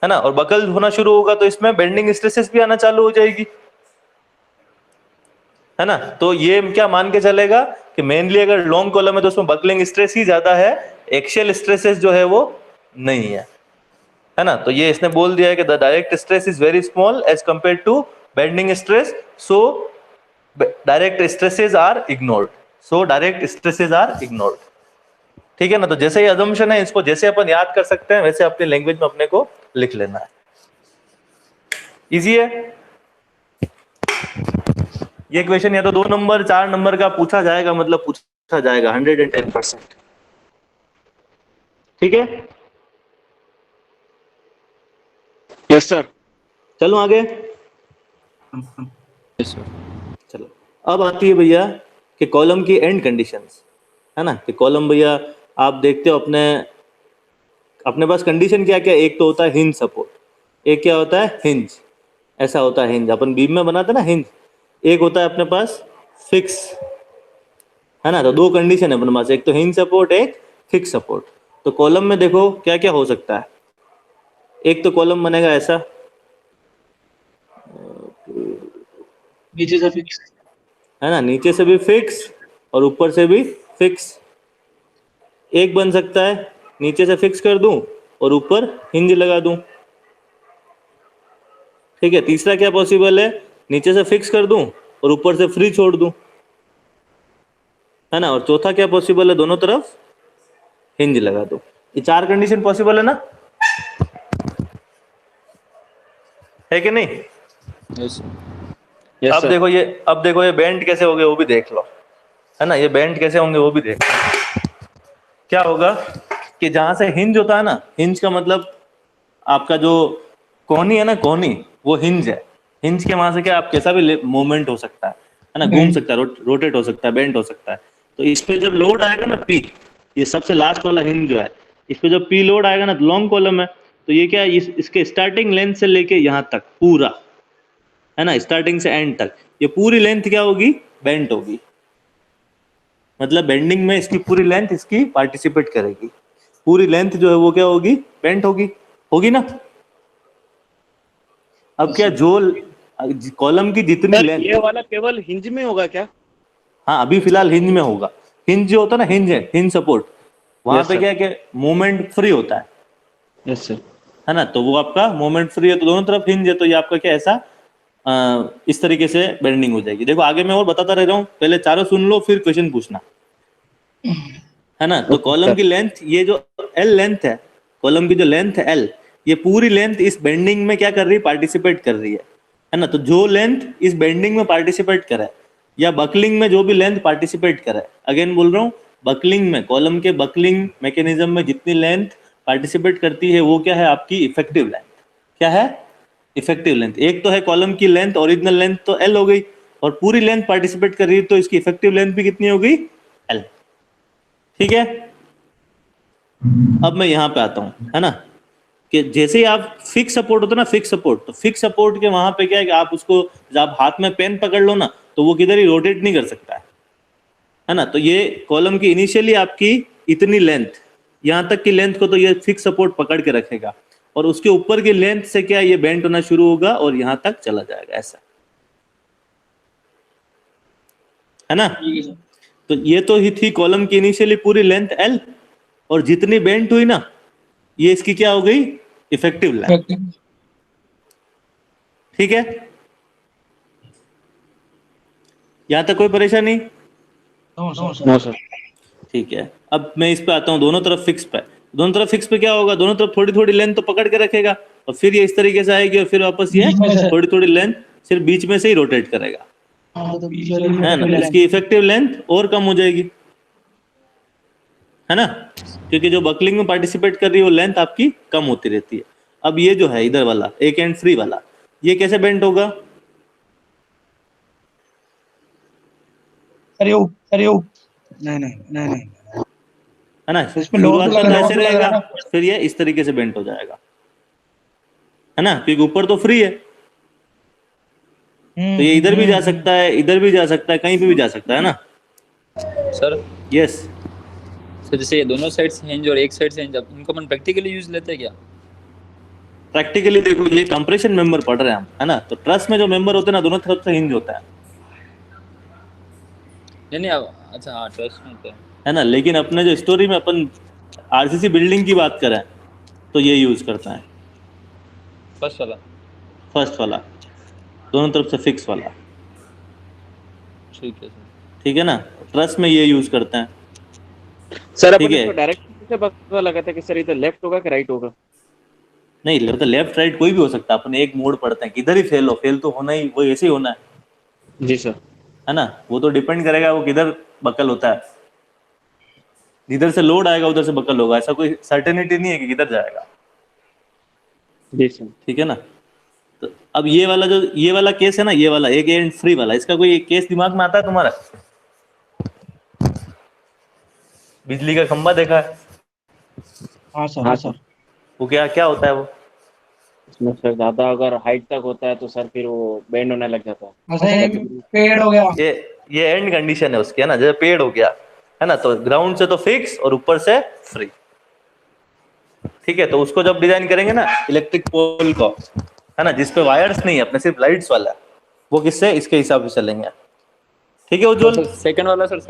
[SPEAKER 1] है ना। और बकल होना शुरू होगा तो इसमें बेंडिंग स्ट्रेसेस भी आना चालू हो जाएगी, है ना। तो ये क्या मान के चलेगा कि मेनली अगर लॉन्ग कॉलम है तो उसमें बकलिंग स्ट्रेस ही ज्यादा है, एक्सियल स्ट्रेसेस जो है वो नहीं है ना। तो ये इसने बोल दिया है कि the direct stress is very small as compare to bending stress, so direct stresses are ignored, so direct stresses are ignored, ठीक है ना। तो जैसे ये अजम्पशन है, इसको जैसे अपन याद कर सकते हैं वैसे अपनी लैंग्वेज में अपने को लिख लेना है, इजी है। ये क्वेश्चन या तो 2 नंबर 4 नंबर का पूछा जाएगा, मतलब पूछा जाएगा 110%, ठीक है।
[SPEAKER 4] Yes sir.
[SPEAKER 1] चलो आगे,
[SPEAKER 2] Yes, sir।
[SPEAKER 1] चलो। अब आती है भैया कि कॉलम की एंड कंडीशंस, है ना। कि कॉलम भैया आप देखते हो अपने पास कंडीशन क्या क्या, एक तो होता है हिंज सपोर्ट, एक क्या होता है? हिंज, ऐसा होता है हिंज, अपन बीम में बनाते हैं ना हिंज। एक होता है अपने पास फिक्स, है ना। तो 2 कंडीशन है अपने पास, एक तो हिंज सपोर्ट, एक फिक्स सपोर्ट। तो कॉलम में देखो क्या क्या हो सकता है। एक तो कॉलम बनेगा ऐसा,
[SPEAKER 3] नीचे से फिक्स।
[SPEAKER 1] है ना, नीचे से भी फिक्स और ऊपर से भी फिक्स। एक बन सकता है नीचे से फिक्स कर दूं और ऊपर हिंज लगा दूं। ठीक है, तीसरा क्या पॉसिबल है, नीचे से फिक्स कर दूं और ऊपर से फ्री छोड़ दूं। है ना, और चौथा क्या पॉसिबल है, दोनों तरफ हिंज लगा दूं। ये चार कंडीशन पॉसिबल है ना, है कि नहीं?
[SPEAKER 2] यस
[SPEAKER 4] यस
[SPEAKER 1] अब
[SPEAKER 4] सर।
[SPEAKER 1] देखो ये, अब देखो ये बेंड कैसे हो गए वो भी देख लो। है ना, ये बेंड कैसे होंगे वो भी देख लो। क्या होगा कि जहां से हिंज होता है ना, हिंज का मतलब आपका जो कोहनी है ना, कोहनी वो हिंज है। हिंज के वहां से क्या आप कैसा भी मूवमेंट हो सकता है ना, घूम सकता है, रोटेट हो सकता है, बेंड हो सकता है। तो इस पे जब लोड आएगा ना पी, ये सबसे लास्ट वाला हिंज जो है, इस पे जब पी लोड आएगा ना, लॉन्ग कॉलम है, तो ये क्या है, इसके स्टार्टिंग लेंथ से लेके यहाँ तक पूरा, है ना, स्टार्टिंग से एंड तक ये पूरी लेंथ क्या होगी, बेंट होगी। मतलब बेंडिंग में इसकी पूरी लेंथ इसकी पार्टिसिपेट करेगी, पूरी लेंथ जो है वो क्या होगी, बेंट होगी। होगी ना। अब क्या जो कॉलम की जितनी
[SPEAKER 4] सर
[SPEAKER 1] लेंथ,
[SPEAKER 4] ये वाला केवल हिंज में होगा क्या?
[SPEAKER 1] हाँ अभी फिलहाल हिंज में होगा। हिंज जो होता है ना, हिंज है, हिंज सपोर्ट, वहां
[SPEAKER 4] Yes,
[SPEAKER 1] पे
[SPEAKER 4] sir.
[SPEAKER 1] क्या है कि मोमेंट फ्री होता
[SPEAKER 4] यस सर।
[SPEAKER 1] है ना, तो वो आपका मोमेंट फ्री है, तो दोनों तरफ हिंज है, तो ये आपका क्या ऐसा इस तरीके से बेंडिंग हो जाएगी। देखो आगे मैं और बताता रह रहा हूँ, पहले चारों सुन लो फिर क्वेश्चन पूछना। है ना, तो कॉलम की लेंथ, ये जो एल लेंथ है, कॉलम की जो लेंथ है एल, ये पूरी लेंथ इस बेंडिंग में क्या कर रही है, पार्टिसिपेट कर रही है ना। तो जो लेंथ इस बेंडिंग में पार्टिसिपेट करे या बकलिंग में जो भी लेंथ पार्टिसिपेट करे, अगेन बोल रहा हूँ, बकलिंग में, कॉलम के बकलिंग मैकेनिज्म में जितनी लेंथ पार्टिसिपेट करती है वो क्या है, आपकी इफेक्टिव लेंथ। क्या है, इफेक्टिव लेंथ। एक तो है कॉलम की लेंथ, ओरिजिनल लेंथ तो एल हो गई, और पूरी लेंथ पार्टिसिपेट कर रही है तो इसकी इफेक्टिव लेंथ भी कितनी हो गई, एल। ठीक है, अब मैं यहां पे आता हूं, है ना, कि जैसे ही आप फिक्स सपोर्ट होता है ना, फिक्स सपोर्ट, तो फिक्स सपोर्ट के वहां पे क्या है कि आप उसको, जब आप हाथ में पेन पकड़ लो ना, तो वो किधर ही रोटेट नहीं कर सकता है ना। तो ये कॉलम की इनिशियली आपकी इतनी लेंथ, यहां तक की लेंथ को तो ये फिक्स सपोर्ट पकड़ के रखेगा, और उसके ऊपर की लेंथ से क्या ये बेंट होना शुरू होगा और यहां तक चला जाएगा, ऐसा है ना।
[SPEAKER 3] ठीक है सर।
[SPEAKER 1] तो ये तो ही थी कॉलम की इनिशियली पूरी लेंथ एल, और जितनी बेंट हुई ना, ये इसकी क्या हो गई, इफेक्टिव लेंथ।
[SPEAKER 3] इफेक्टिव।
[SPEAKER 1] ठीक है, यहां तक कोई परेशानी?
[SPEAKER 3] No sir.
[SPEAKER 4] No sir.
[SPEAKER 1] ठीक है, अब मैं इस पे आता हूँ, दोनों तरफ फिक्स पे। दोनों तरफ फिक्स पे क्या होगा, दोनों तरफ थोड़ी थोड़ी लेंथ तो पकड़ के रखेगा, और फिर ये इस तरीके से आएगी, और फिर वापस ये
[SPEAKER 3] बीच में से।
[SPEAKER 1] थोड़ी थोड़ी लेंथ सिर्फ बीच में से ही रोटेट करेगा,
[SPEAKER 3] हाँ तो बीच वाली
[SPEAKER 1] है ना।
[SPEAKER 3] effective
[SPEAKER 1] इसकी
[SPEAKER 3] length।
[SPEAKER 1] इफेक्टिव लेंथ और कम हो जाएगी, है ना, क्योंकि जो बकलिंग में पार्टिसिपेट कर रही है वो लेंथ आपकी कम होती रहती है। अब ये जो है इधर वाला एक एंड फ्री वाला, ये कैसे बेंट होगा,
[SPEAKER 3] अरे ओ, अरे ओ। नहीं नहीं नहीं नहीं।
[SPEAKER 1] है ना।
[SPEAKER 3] इसमें लोड
[SPEAKER 1] शुरुआत में
[SPEAKER 3] लग
[SPEAKER 1] तो
[SPEAKER 3] रहा
[SPEAKER 1] ऐसे रहेगा, फिर ये इस तरीके से बेंट हो जाएगा, है ना, क्योंकि ऊपर तो फ्री है, तो ये इधर भी जा सकता है, इधर भी जा सकता है, कहीं पे भी जा सकता है ना।
[SPEAKER 2] सर।
[SPEAKER 1] यस,
[SPEAKER 2] सर जैसे ये दोनों साइड से हिंज और एक साइड से हिंज, अब इनको अपन प्रैक्टिकली यूज लेते हैं क्या?
[SPEAKER 1] प्रैक्टिकली देखो, ये कंप्रेशन मेंबर पढ़ रहे हैं हम, है ना, तो ट्रस में जो मेंबर होते हैं ना, दोनों तरफ से हिंज होता
[SPEAKER 2] नहीं नहीं अच्छा हाँ, ट्रस्ट में तो
[SPEAKER 1] है ना। लेकिन अपने जो स्टोरी में अपन आरसीसी बिल्डिंग की बात करें, तो ये यूज करता है
[SPEAKER 2] फर्स्ट वाला।
[SPEAKER 1] फर्स्ट वाला, दोनों तरफ से फिक्स वाला।
[SPEAKER 2] ठीक है सर।
[SPEAKER 1] ठीक है ना, ट्रस में ये यूज करते हैं।
[SPEAKER 4] सर
[SPEAKER 1] ठीक
[SPEAKER 4] अपन
[SPEAKER 1] है,
[SPEAKER 4] इसको डायरेक्ट से पता लगाते हैं कि सर इधर लेफ्ट होगा कि राइट होगा?
[SPEAKER 1] नहीं तो लेफ्ट राइट कोई भी हो सकता है, अपन एक मोड पढ़ते हैं, किधर ही फेल हो, फेल तो होना ही, वो ऐसे ही होना
[SPEAKER 4] जी सर।
[SPEAKER 1] है ना। वो तो डिपेंड करेगा वो किधर बकल होता है, जिधर से लोड आएगा उधर से बकल होगा, ऐसा कोई सर्टेनिटी नहीं है कि किधर जाएगा।
[SPEAKER 4] जी सर।
[SPEAKER 1] ठीक है ना। तो अब ये वाला जो, ये वाला केस है ना, ये वाला एक एंड फ्री वाला, इसका कोई एक केस दिमाग में आता है तुम्हारा? बिजली का खंभा देखा है?
[SPEAKER 3] हाँ सर।
[SPEAKER 4] हाँ सर।
[SPEAKER 1] वो क्या क्या होता है वो?
[SPEAKER 4] इसमें सर ज़्यादा अगर हाइट तक होता है तो सर फिर वो बेंड होने लग जाता है।
[SPEAKER 3] ऐसे एक पेड़ हो गया।
[SPEAKER 1] ये एंड कंडीशन है उसकी, है ना, जैसे पेड़ हो गया, है ना, तो ग्राउंड से तो फिक्स और ऊपर से फ्री। ठीक है, तो उसको जब डिजाइन करेंगे ना इलेक्ट्रिक पोल को, है ना, जिसपे वायर्स नहीं है, अपने सिर्फ लाइट्स वाला है, वो किससे, इसके हिसाब से चलेंगे। ठीक है उज्जवल।
[SPEAKER 2] सेकंड वाला सर,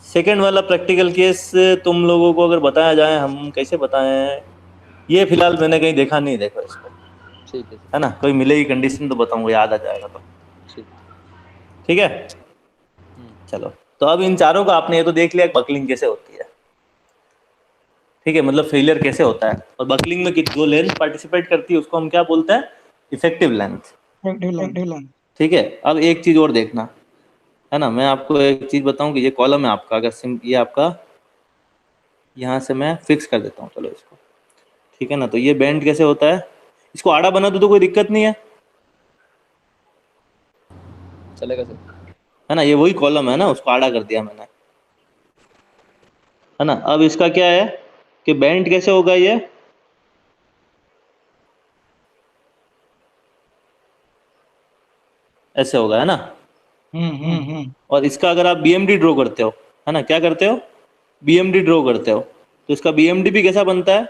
[SPEAKER 1] सेकंड वाला प्रैक्टिकल केस तुम लोगों को अगर बताया जाए, हम कैसे बताएं, ये फिलहाल मैंने कहीं देखा नहीं, देखो इसको,
[SPEAKER 2] ठीक है
[SPEAKER 1] है ना, कोई मिलेगी कंडीशन तो बताऊंगा, याद आ जाएगा तो।
[SPEAKER 2] ठीक।
[SPEAKER 1] ठीक है चलो, तो अब इन चारों का आपने ये तो देख लिया बकलिंग कैसे होती है। ठीक है, मतलब फेलियर कैसे होता है, और बकलिंग में जो लेंथ पार्टिसिपेट करती है उसको हम क्या बोलते हैं, इफेक्टिव लेंथ।
[SPEAKER 3] Active line.
[SPEAKER 1] ठीक है, अब एक चीज और देखना, है ना, मैं आपको एक चीज बताऊं कि ये कॉलम है आपका, अगर ये आपका यहाँ से मैं फिक्स कर देता हूँ, चलो इसको, ठीक है ना, तो ये बेंड कैसे होता है, इसको आड़ा बना दो तो कोई दिक्कत नहीं है,
[SPEAKER 2] चलेगा सर।
[SPEAKER 1] है ना, ये वही कॉलम है ना, उसको आड़ा कर दिया मैंने, है ना। अब इसका क्या है कि बेंड कैसे होगा, ये ऐसे होगा, है ना। और इसका अगर आप बीएमडी ड्रॉ करते हो, है ना, क्या करते हो, बीएमडी ड्रॉ करते हो, तो इसका बीएमडी भी कैसा बनता है,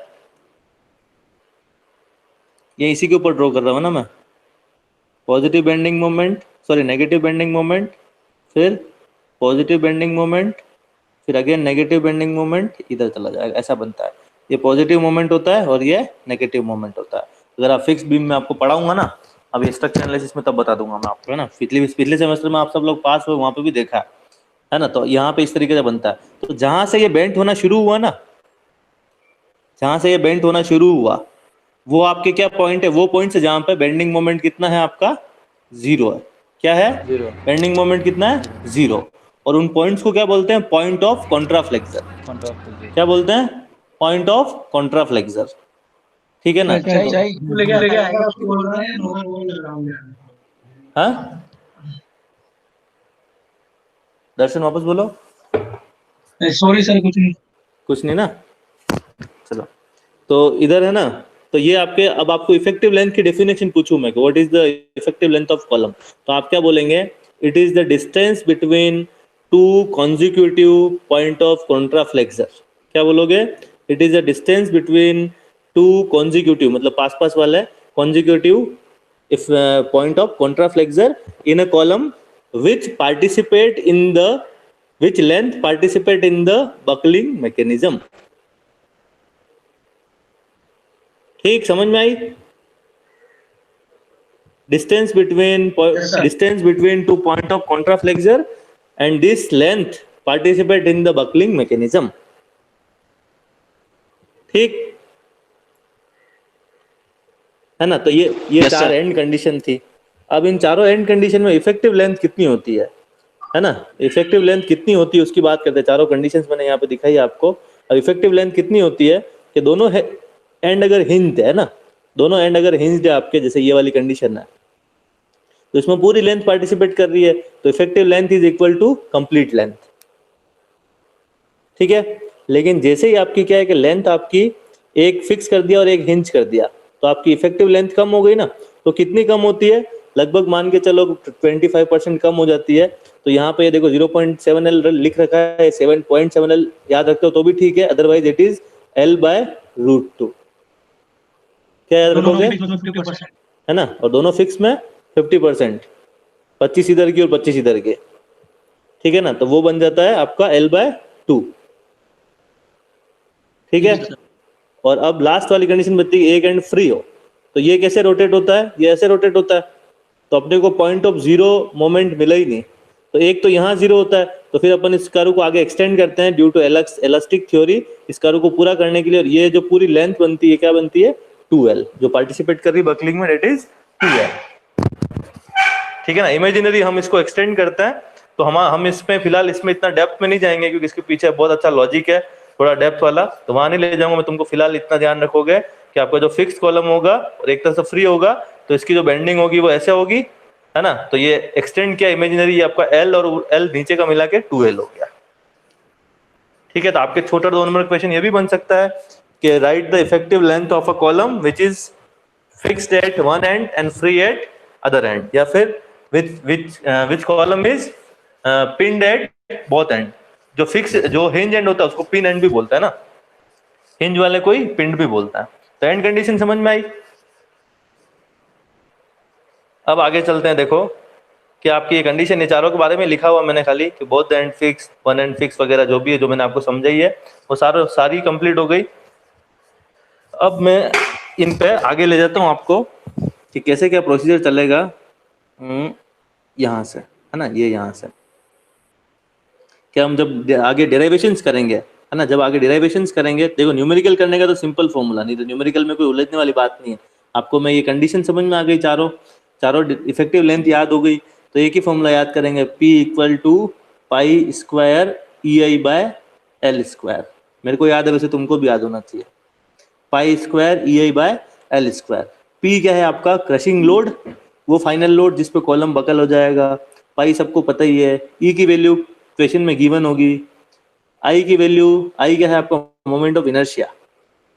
[SPEAKER 1] ये इसी के ऊपर ड्रॉ कर रहा हूँ ना मैं, positive bending moment, sorry negative bending moment, फिर पॉजिटिव बेंडिंग मोमेंट, फिर अगेन नेगेटिव बेंडिंग मोमेंट, इधर चला जाएगा, ऐसा बनता है। ये पॉजिटिव मोमेंट होता है और ये नेगेटिव मोमेंट होता है। अगर आप फिक्स बीम में आपको पढ़ाऊंगा ना, अब ये स्ट्रक्चर एनालिसिस में तब बता दूंगा मैं आपको, है ना, पिछले सेमेस्टर में आप सब लोग पास हुए, वहां पे भी देखा है ना। तो यहाँ पे इस तरीके से बनता है, तो जहां से ये बेंट होना शुरू हुआ ना, जहां से ये बेंट होना शुरू हुआ, वो आपके क्या पॉइंट है, वो पॉइंट से जहां पे बेंडिंग मोमेंट कितना है आपका, 0 है। क्या है,
[SPEAKER 2] 0
[SPEAKER 1] बेंडिंग मोमेंट कितना है, 0। और उन पॉइंट्स को क्या बोलते हैं, पॉइंट ऑफ कॉन्ट्राफ्लेक्सर।
[SPEAKER 2] कॉन्ट्रास्ट।
[SPEAKER 1] क्या बोलते हैं, पॉइंट ऑफ कॉन्ट्राफ्लेक्सर। ठीक है ना।
[SPEAKER 3] लेके आएगा उसको बोल रहे हैं नो बोल लगाऊंगा।
[SPEAKER 1] हाँ दर्शन वापस बोलो।
[SPEAKER 3] सॉरी सर,
[SPEAKER 1] कुछ नहीं ना, चलो, तो इधर है ना, तो ये आपके, अब आपको इफेक्टिव लेंथ की डेफिनेशन पूछूं मैं, what is the effective length of column, तो आप क्या बोलेंगे, it is the distance between two consecutive point of contraflexure. क्या बोलोगे, it is the distance between two consecutive, मतलब पास पास वाले consecutive if point of contraflexor in a column which length participate in the buckling mechanism। ठीक, समझ में आई, distance between 2 point of contraflexor and this length participate in the buckling mechanism। ठीक है ना, तो ये
[SPEAKER 4] Yes,
[SPEAKER 1] चार
[SPEAKER 4] sir.
[SPEAKER 1] एंड कंडीशन थी। अब इन चारों एंड कंडीशन में इफेक्टिव लेंथ कितनी होती है ना, इफेक्टिव लेंथ कितनी होती है उसकी बात करते हैं। चारों कंडीशंस मैंने यहाँ पे दिखाई आपको। अब इफेक्टिव लेंथ कितनी होती है कि दोनों एंड अगर हिंज्ड है ना, दोनों एंड अगर हिंज्ड है आपके, जैसे ये वाली कंडीशन है, तो इसमें पूरी लेंथ पार्टिसिपेट कर रही है, तो effective length is equal to complete length. ठीक है, लेकिन जैसे ही आपकी क्या है कि लेंथ आपकी एक फिक्स कर दिया और एक हिंज कर दिया, तो आपकी इफेक्टिव लेंथ कम हो गई ना। तो कितनी कम होती है, लगभग मान के चलो 25% कम हो जाती है। तो यहाँ पे ये देखो 0.7L लिख रखा है, 7.7L याद रखते हो तो भी ठीक है, अदरवाइज इट इज L/√2। क्या याद रखोगे, है ना, और दोनों फिक्स में 50%, 25 इधर की और 25 इधर के। ठीक है ना, तो वो बन जाता है आपका L/2। ठीक है, और अब लास्ट वाली कंडीशन बताइए, एक एंड फ्री हो, तो ये कैसे रोटेट होता है, ये ऐसे रोटेट होता है। तो अपने को पॉइंट ऑफ जीरो मोमेंट मिला ही नहीं, तो एक तो यहाँ जीरो होता है, तो फिर अपन इस कर्व को आगे एक्सटेंड करते हैं ड्यू टू इलास्टिक थ्योरी, इस कर्व को पूरा करने के लिए। और ये जो पूरी लेंथ बनती है क्या बनती है, 2L, जो पार्टिसिपेट कर रही है बकलिंग में, डेट इज 2L। ठीक है ना, इमेजिनरी हम इसको एक्सटेंड करते हैं, तो हम इसमें फिलहाल इसमें इतना डेप्थ में नहीं जाएंगे, क्योंकि इसके पीछे बहुत अच्छा लॉजिक है, थोड़ा डेप्थ वाला, तो वहां नहीं ले जाऊंगा मैं तुमको। फिलहाल इतना ध्यान रखोगे कि आपका जो फिक्स कॉलम होगा और एक तरफ से फ्री होगा, तो इसकी जो बेंडिंग होगी वो ऐसे होगी, है ना। तो ये एक्सटेंड किया इमेजिनरी, ये आपका L और L नीचे का मिला के 2L हो गया। ठीक है, तो आपके छोटा 2 नंबर क्वेश्चन ये भी बन सकता है कि right the effective length of a column which is fixed at one and and free at other and, या फिर which column is pinned at both end। जो फिक्स, जो हिंज एंड होता है उसको पिन एंड भी बोलता है ना, हिंज वाले कोई पिन भी बोलता है। तो एंड कंडीशन समझ में आई। अब आगे चलते हैं। देखो कि आपकी ये कंडीशन ये चारों के बारे में लिखा हुआ मैंने खाली कि both and fix, one and fix वगैरह जो भी है, जो मैंने आपको समझाई है वो सारी कंप्लीट हो गई। अब मैं इन पे आगे ले जाता हूँ आपको कि कैसे क्या प्रोसीजर चलेगा। यहाँ से है ना, ये यहाँ से क्या हम जब आगे डेरिवेशंस करेंगे, है ना, जब आगे डेरिवेशंस करेंगे, देखो न्यूमेरिकल करने का तो सिंपल फॉर्मूला, नहीं तो न्यूमेरिकल में कोई उलझने वाली बात नहीं है। आपको मैं ये कंडीशन समझ में आ गई, चारों इफेक्टिव लेंथ याद हो गई, तो एक ही फॉर्मूला याद करेंगे, P equal to pi square EI/L²। मेरे को याद है, वैसे तुमको भी याद होना चाहिए, पाई स्क्वायर EI/L²। P क्या है आपका? क्रशिंग लोड, वो फाइनल लोड जिस पे कॉलम बकल हो जाएगा। पाई सबको पता ही है। E की वैल्यू क्वेश्चन में गिवन होगी। आई की वैल्यू, आई क्या है आपका? मोमेंट ऑफ इनर्शिया,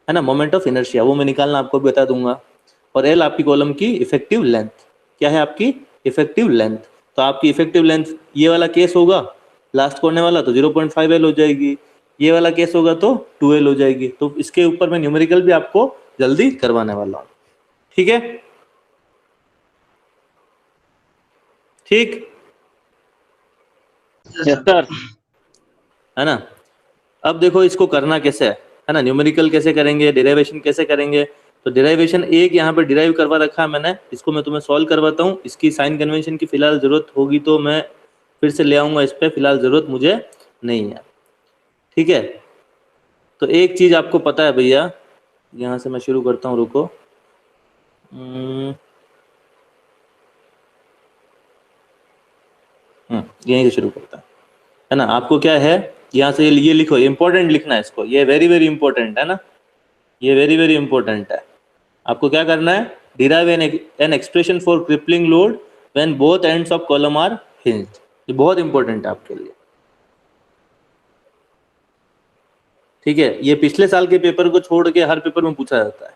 [SPEAKER 1] है ना, मोमेंट ऑफ इनर्शिया, वो मैं निकालना आपको भी बता दूंगा। और एल आपकी कॉलम की इफेक्टिव लेंथ, क्या है आपकी? Effective length. तो आपकी इफेक्टिव लेंथ ये वाला केस होगा लास्ट कोने वाला तो 0.5L हो जाएगी, ये वाला केस होगा तो 2L हो जाएगी। तो इसके ऊपर मैं न्यूमेरिकल भी आपको जल्दी करवाने वाला हूँ, ठीक है? ठीक
[SPEAKER 4] यस सर।
[SPEAKER 1] है ना। अब देखो इसको करना कैसे है ना, न्यूमेरिकल कैसे करेंगे, डेरिवेशन कैसे करेंगे। तो डेरिवेशन एक यहाँ पे डिराइव करवा रखा है मैंने, इसको मैं तुम्हें सॉल्व करवाता हूँ। इसकी साइन कन्वेंशन की फिलहाल जरूरत होगी तो मैं फिर से ले आऊंगा, इस पर फिलहाल जरूरत मुझे नहीं है, ठीक है। तो एक चीज आपको पता है भैया, यहाँ से मैं शुरू करता हूँ, रुको। यहीं से शुरू करता है ना। आपको क्या है, यहाँ से ये लिखो, इंपॉर्टेंट लिखना है इसको, ये वेरी वेरी इंपॉर्टेंट है ना, ये वेरी वेरी इंपॉर्टेंट है। आपको क्या करना है? Derive an expression for crippling load when both ends of column are hinged. ये बहुत इंपॉर्टेंट है आपके लिए, ठीक है। ये पिछले साल के पेपर को छोड़ के हर पेपर में पूछा जाता है।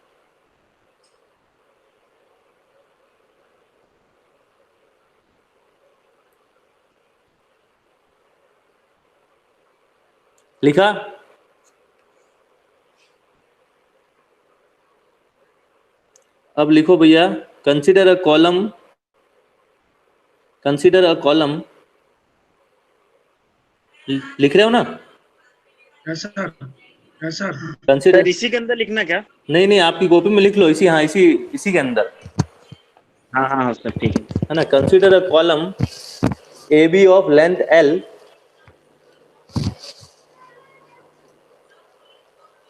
[SPEAKER 1] लिखा? अब लिखो भैया, consider a column, consider a column, लिख रहे हो ना?
[SPEAKER 3] सर
[SPEAKER 1] कंसीडर,
[SPEAKER 4] सर इसी के अंदर लिखना क्या?
[SPEAKER 1] नहीं नहीं, आपकी कॉपी में लिख लो, इसी, हाँ इसी के अंदर,
[SPEAKER 4] हाँ हाँ सर ठीक है।
[SPEAKER 1] ना। Consider a column AB of length L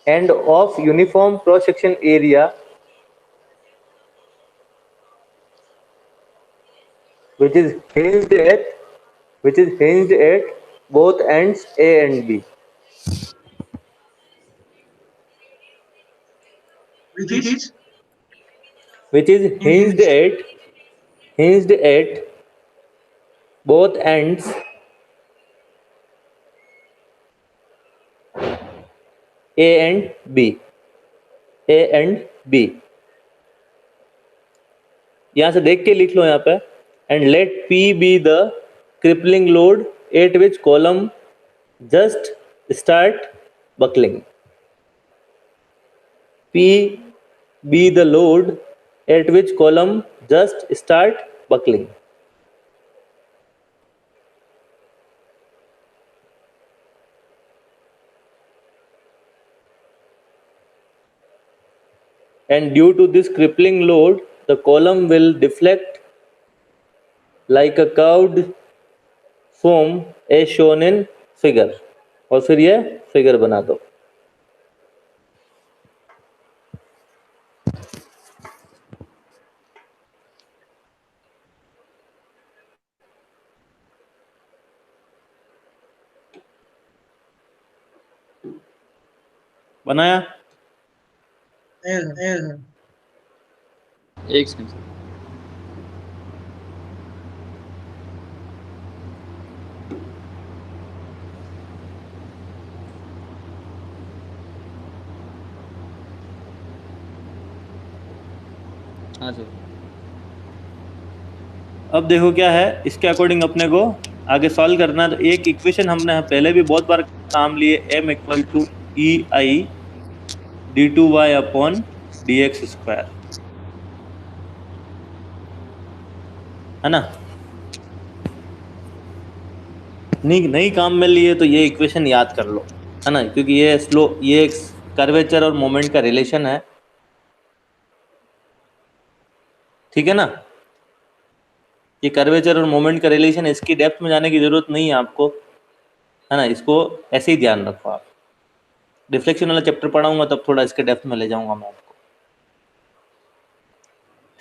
[SPEAKER 1] and of uniform cross section area which is hinged at both ends A and B.
[SPEAKER 3] which is
[SPEAKER 1] Which is hinged at both ends A and B. यहाँ से देख के लिख लो यहाँ पे, and let P be the crippling load at which column just start buckling. P be the load at which column just start buckling. And due to this crippling load, the column will deflect like a curved foam as shown in figure. और फिर ये figure बना दो। बनाया?
[SPEAKER 2] एक second sir. हाँ sir.
[SPEAKER 1] अब देखो क्या है, इसके अकॉर्डिंग अपने को आगे सॉल्व करना है। तो एक इक्वेशन हमने पहले भी बहुत बार काम लिए, m equal to EI d2y upon dx square. है ना। नहीं काम में लिए तो ये इक्वेशन याद कर लो, है ना, क्योंकि ये कर्वेचर और मोमेंट का रिलेशन है, ठीक है ना। ये कर्वेचर और मोमेंट का रिलेशन, इसकी डेप्थ में जाने की जरूरत नहीं है आपको, है ना, इसको ऐसे ही ध्यान रखो आप। डिफ्लेक्शन वाला चैप्टर पढ़ाऊंगा तब थोड़ा इसके डेप्थ में ले जाऊंगा मैं आपको,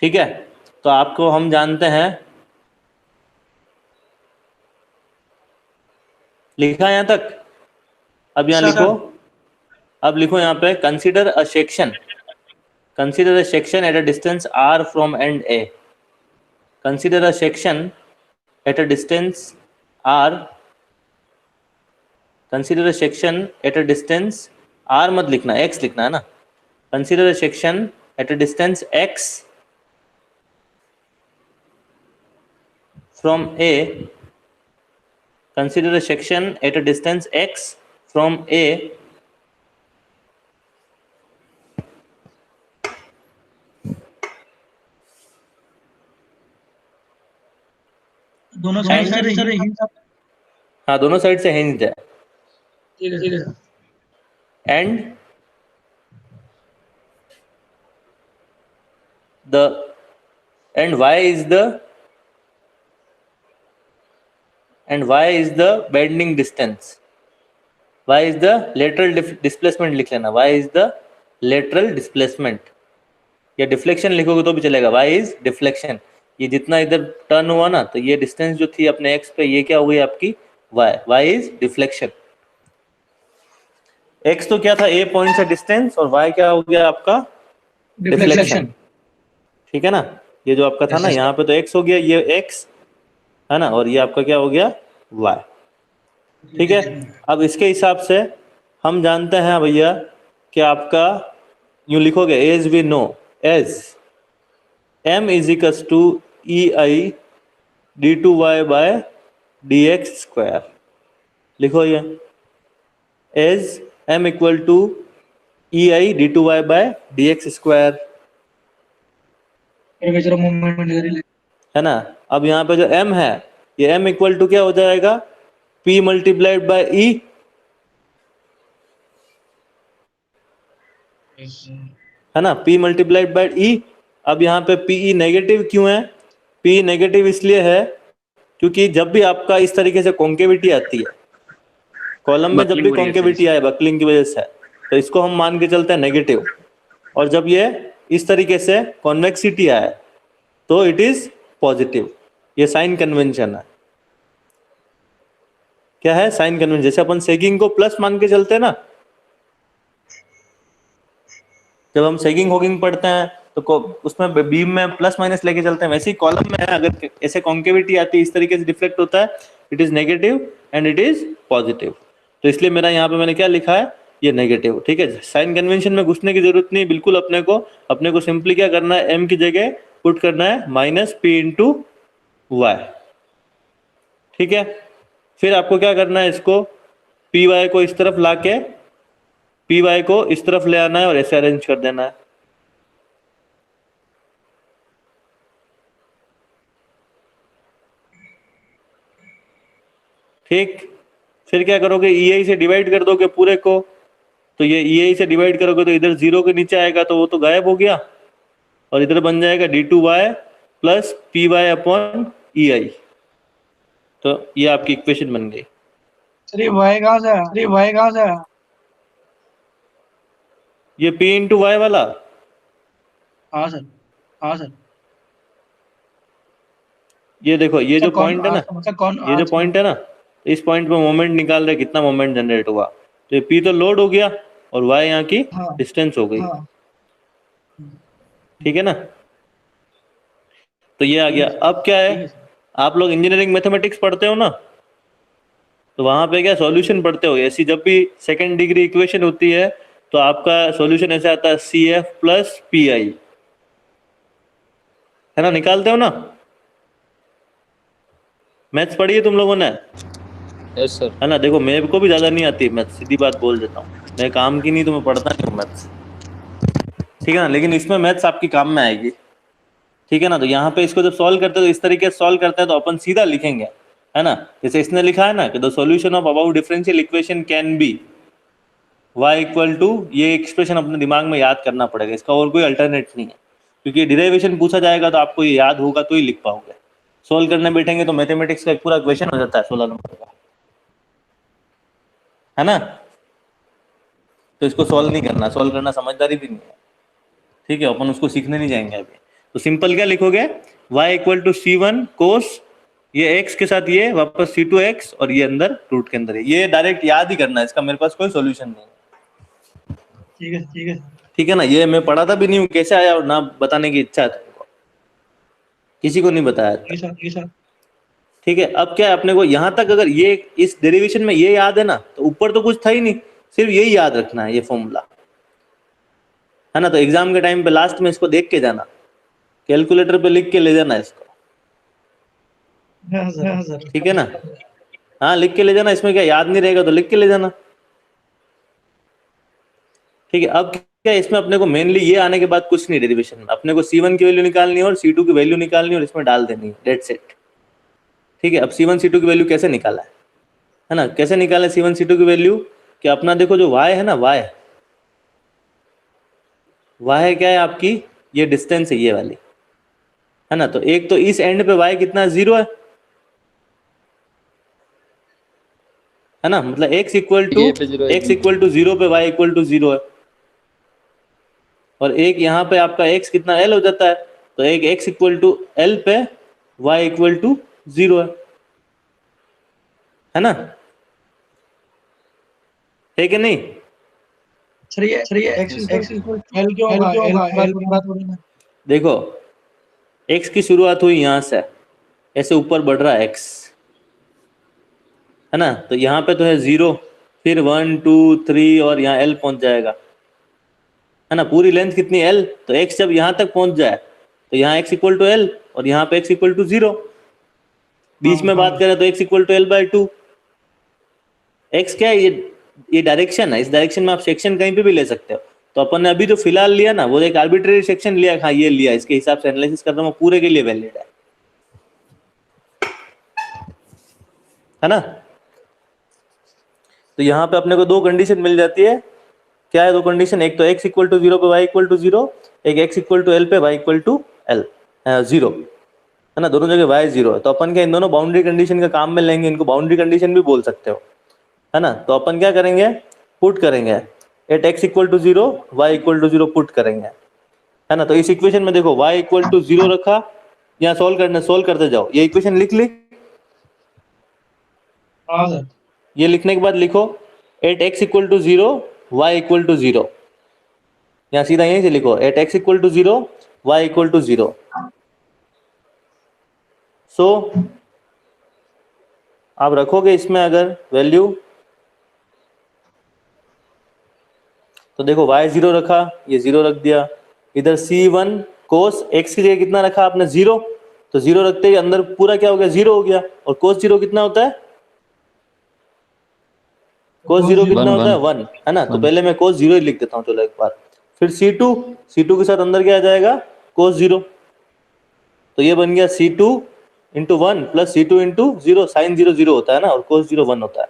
[SPEAKER 1] ठीक है। तो आपको हम जानते हैं, लिखा यहाँ तक? अब यहाँ
[SPEAKER 3] सर।
[SPEAKER 1] लिखो, अब लिखो यहाँ पे, consider a section at a distance r from end A. Consider a section at a distance r. Consider a section at a distance r मत लिखना, x लिखना है ना। Consider a section at a distance x from A. Consider a section at a distance x from A.
[SPEAKER 3] दोनों side से hint.
[SPEAKER 1] हाँ, दोनों side से हिंज है।
[SPEAKER 3] ठीक है, ठीक है।
[SPEAKER 1] And y is the bending distance. Y is the lateral displacement लिख लेना, y is the lateral displacement, या डिफ्लेक्शन लिखोगे तो भी चलेगा। y is deflection, ये जितना इधर टर्न हुआ ना, तो ये डिस्टेंस जो थी अपने x पे, ये क्या हो गई आपकी y is deflection। x तो क्या था, a पॉइंट से डिस्टेंस, और y क्या हो गया आपका डिफ्लेक्शन, ठीक है ना। ये जो आपका था ना, यहाँ पे तो x हो गया, ये x है ना, और ये आपका क्या हो गया y, ठीक है। अब इसके हिसाब से हम जानते हैं भैया कि आपका यूं लिखोगे, as we know, as m is equals to ei d2y by dx square. लिखो ये, as m equal to ei d2y by dx square, है ना। अब यहाँ पे जो m है, ये m इक्वल टू क्या हो जाएगा, p मल्टीप्लाइड बाय e, है ना, p मल्टीप्लाइड बाय e। अब यहाँ पे pe नेगेटिव क्यों है? p नेगेटिव इसलिए है क्योंकि जब भी आपका इस तरीके से कॉन्केविटी आती है कॉलम में, जब भी कॉन्केविटी आए बकलिंग की वजह से, तो इसको हम मान के चलते हैं नेगेटिव, और जब ये इस तरीके से कॉन्वेक्सिटी आए तो इट इज पॉजिटिव। ये साइन कन्वेंशन है। क्या है? Sign convention. जैसे अपन सेगिंग को प्लस मान के चलते हैं ना, जब हम सेगिंग होगिंग पढ़ते हैं तो उसमें बीम में प्लस माइनस लेके चलते हैं, वैसे ही कॉलम में है, अगर ऐसे कॉन्केविटी आती है, इस तरीके से डिफ्लेक्ट होता है, it is negative and it is positive. तो इसलिए मेरा यहाँ पे मैंने क्या लिखा है, ये नेगेटिव, ठीक है। साइन कन्वेंशन में घुसने की जरूरत नहीं, बिल्कुल अपने को सिंपली क्या करना है, एम की जगह पुट करना है माइनस पी इंटू वाई, ठीक है। फिर आपको क्या करना है, इसको पी वाई को इस तरफ लाके पी वाई को इस तरफ ले आना है और ऐसे अरेंज कर देना है, ठीक। फिर क्या करोगे, ई से डिवाइड कर दोगे पूरे को, तो ये ई से डिवाइड करोगे तो इधर जीरो के नीचे आएगा, तो वो तो गायब हो गया, और इधर बन जाएगा d2y plus P Y upon E I. तो ये आपकी इक्वेशन बन गई।
[SPEAKER 3] अरे वाई कहाँ से आया?
[SPEAKER 1] ये p इंटू वाई वाला,
[SPEAKER 3] हाँ सर।
[SPEAKER 1] ये देखो, ये जो पॉइंट है ना, ये जो पॉइंट है ना, इस पॉइंट पे मोमेंट निकाल रहे, कितना मोमेंट जनरेट हुआ। तो ये p तो लोड हो गया और y यहाँ की डिस्टेंस हो गई, ठीक है ना। तो ये आ गया। अब क्या है, आप लोग इंजीनियरिंग मैथमेटिक्स पढ़ते हो ना, तो वहां पे क्या सॉल्यूशन पढ़ते हो, ऐसी जब भी सेकंड डिग्री इक्वेशन होती है तो आपका सॉल्यूशन ऐसा आता है CF प्लस PI, है ना, निकालते हो ना। मैथ्स पढ़ी है तुम लोगों ने?
[SPEAKER 2] Yes sir.
[SPEAKER 1] है ना। देखो मेरे को भी ज्यादा नहीं आती मैथ्स, सीधी बात बोल देता हूँ, मैं काम की नहीं तो मैं पढ़ता नहीं हूँ मैथ्स, ठीक है ना, लेकिन इसमें मैथ्स आपकी काम में आएगी, ठीक है ना। तो यहाँ पे इसको जब सॉल्व करते हैं तो इस तरीके से सॉल्व करते हैं तो अपन सीधा लिखेंगे, है ना। जैसे इसने लिखा है ना कि the solution of about differential equation can be y equal to, ये एक्सप्रेशन अपने दिमाग में याद करना पड़ेगा, इसका और कोई अल्टरनेट नहीं है, क्योंकि डिराइवेशन पूछा जाएगा तो आपको ये याद होगा तो ही लिख पाओगे। सॉल्व करने बैठेंगे तो मैथमेटिक्स का एक पूरा क्वेश्चन हो जाता है 16 नंबर का, है ना। तो इसको सॉल्व नहीं करना, सॉल्व करना समझदारी भी नहीं है, ठीक है। अपन उसको सीखने नहीं जाएंगे अभी। तो सिंपल क्या लिखोगे, y इक्वल टू c1 कोस, ये x के साथ ये वापस c2 x और ये अंदर रूट के अंदर ये डायरेक्ट याद ही करना है, इसका मेरे पास कोई सॉल्यूशन नहीं है।
[SPEAKER 3] ठीक है ठीक है
[SPEAKER 1] ठीक है ना। ये मैं पढ़ाता भी नहीं हूँ, कैसे आया और ना बताने की इच्छा है तुमको, किसी को नहीं बताया था।
[SPEAKER 3] ठीक है सर।
[SPEAKER 1] ठीक है। अब क्या है अपने को यहाँ तक, अगर ये इस डेरिवेशन में ये याद है ना तो ऊपर तो कुछ था ही नहीं, सिर्फ यही याद रखना है, ये फॉर्मूला, है ना। तो एग्जाम के टाइम पे लास्ट में इसको देख के जाना, कैलकुलेटर पे लिख के ले जाना इसको,
[SPEAKER 3] हाँ सर।
[SPEAKER 1] ठीक है ना। हाँ लिख के ले जाना, इसमें क्या याद नहीं रहेगा तो लिख के ले जाना, ठीक है। अब क्या इसमें अपने को मेनली ये आने के बाद कुछ नहीं, डेरिवेशन में अपने को C1 की वैल्यू निकालनी है और C2 की वैल्यू निकालनी है और इसमें डाल देनी है, दैट्स इट। ठीक है। अब C1 C2 की वैल्यू कैसे निकाला है ना, कैसे निकाले C1 C2 की वैल्यू, कि अपना देखो जो y है ना, y क्या है आपकी, ये डिस्टेंस है ये वाली, है ना। तो एक तो इस एंड पे y कितना 0 है ना, मतलब x इक्वल टू
[SPEAKER 2] ये पे 0 है।
[SPEAKER 1] 0 पे y इक्वल टू 0 है, और एक यहाँ पे आपका x कितना l हो जाता है, तो एक x इक्वल टू l पे y इक्वल टू 0 है ना, है कि नहीं।
[SPEAKER 3] सर ये x इक्वल l क्यों होगा, l की बात हो रही है ना।
[SPEAKER 1] देखो x की शुरुआत हुई यहाँ से, ऐसे ऊपर बढ़ रहा है x, है ना। तो यहाँ पे तो है 0, फिर 1 2 3 और यहाँ l पहुंच जाएगा, है ना। पूरी लेंथ कितनी l, तो x जब यहाँ तक पहुंच जाए तो यहाँ x इक्वल टू l और यहाँ पे x इक्वल टू 0, बीच में बात करें तो x equal to l/2। x क्या है, ये डायरेक्शन है, इस डायरेक्शन में आप सेक्शन कहीं पे भी ले सकते हो। तो अपन ने अभी जो फिलहाल लिया ना वो एक आर्बिट्रेरी सेक्शन लिया, हाँ ये लिया, इसके हिसाब से एनालिसिस कर रहा हूँ, पूरे के लिए वैलिड है ना। तो यहाँ पे अपने को दो कंडीशन मिल जाती है, क्या है दो कंडीशन, एक तो x इक्वल टू 0 पे y इक्वल टू 0, एक x इक्वल टू l पे y इक्वल टू l 0, है ना। दोनों जगह y 0 है, तो अपन क्या इन दोनों बाउंड्री कंडीशन का काम में लेंगे, इनको बाउंड्री कंडीशन भी बोल सकते हो, है ना। तो अपन क्या करेंगे, पुट करेंगे at x equal to 0 y equal to 0 put करेंगे, है ना। तो इस इक्वेशन में देखो y इक्वल टू 0 रखा, यहाँ सोल्व करते जाओ, ये इक्वेशन लिख ली।
[SPEAKER 3] हाँ सर।
[SPEAKER 1] ये लिखने के बाद लिखो at x equal to 0 y equal to 0, यहाँ सीधा यहीं से लिखो at x equal to 0 y equal to 0। So आप रखोगे इसमें अगर वैल्यू, तो देखो y 0 रखा, ये 0 रख दिया, इधर C1 कोस x की जगह कितना रखा आपने 0, तो 0 रखते ही अंदर पूरा क्या हो गया 0 हो गया, और कोस 0 कितना होता है, कोस 0 कितना होता है 1, है ना। तो पहले मैं कोस 0 ही लिख देता हूँ, चलो एक बार, फिर C2 के साथ अंदर क्या आ जाएगा कोस 0, तो ये बन गया C2 into 1 plus C2 into 0, sign 0 0 होता है ना, और कोस 0 1 होता है।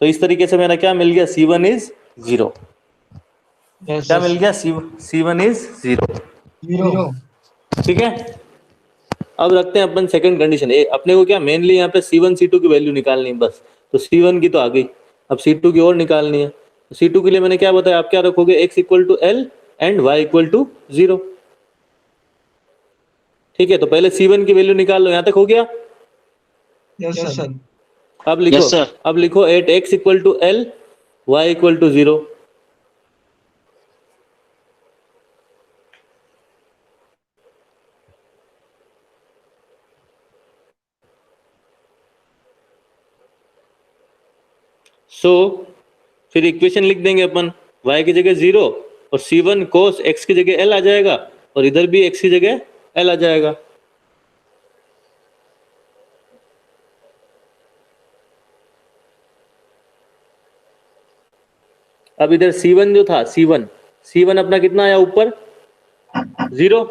[SPEAKER 1] तो इस तरीके से मेरा क्या मिल गया, C1 इज 0, क्या मिल गया, C1 इज 0, ठीक है। अब रखते हैं अपन सेकंड कंडीशन, अपने को क्या मेनली यहाँ पे C1 C2 की वैल्यू निकालनी है बस, तो C1 की तो आ गई, अब C2 की और निकालनी है। तो C2 के लिए मैंने क्या बताया, आप क्या रखोगे x equal to l and y equal to 0, ठीक है। तो पहले C1 की वैल्यू निकाल लो, यहाँ तक हो गया।
[SPEAKER 3] Yes sir.
[SPEAKER 1] अब लिखो
[SPEAKER 4] Yes, sir.
[SPEAKER 1] अब लिखो at x equal to l y equal to 0, so फिर इक्वेशन लिख देंगे अपन, y की जगह 0 और C1 कोस x की जगह l आ जाएगा, और इधर भी x की जगह l आ जाएगा। अब इधर C1 जो था C1 अपना कितना आया ऊपर 0,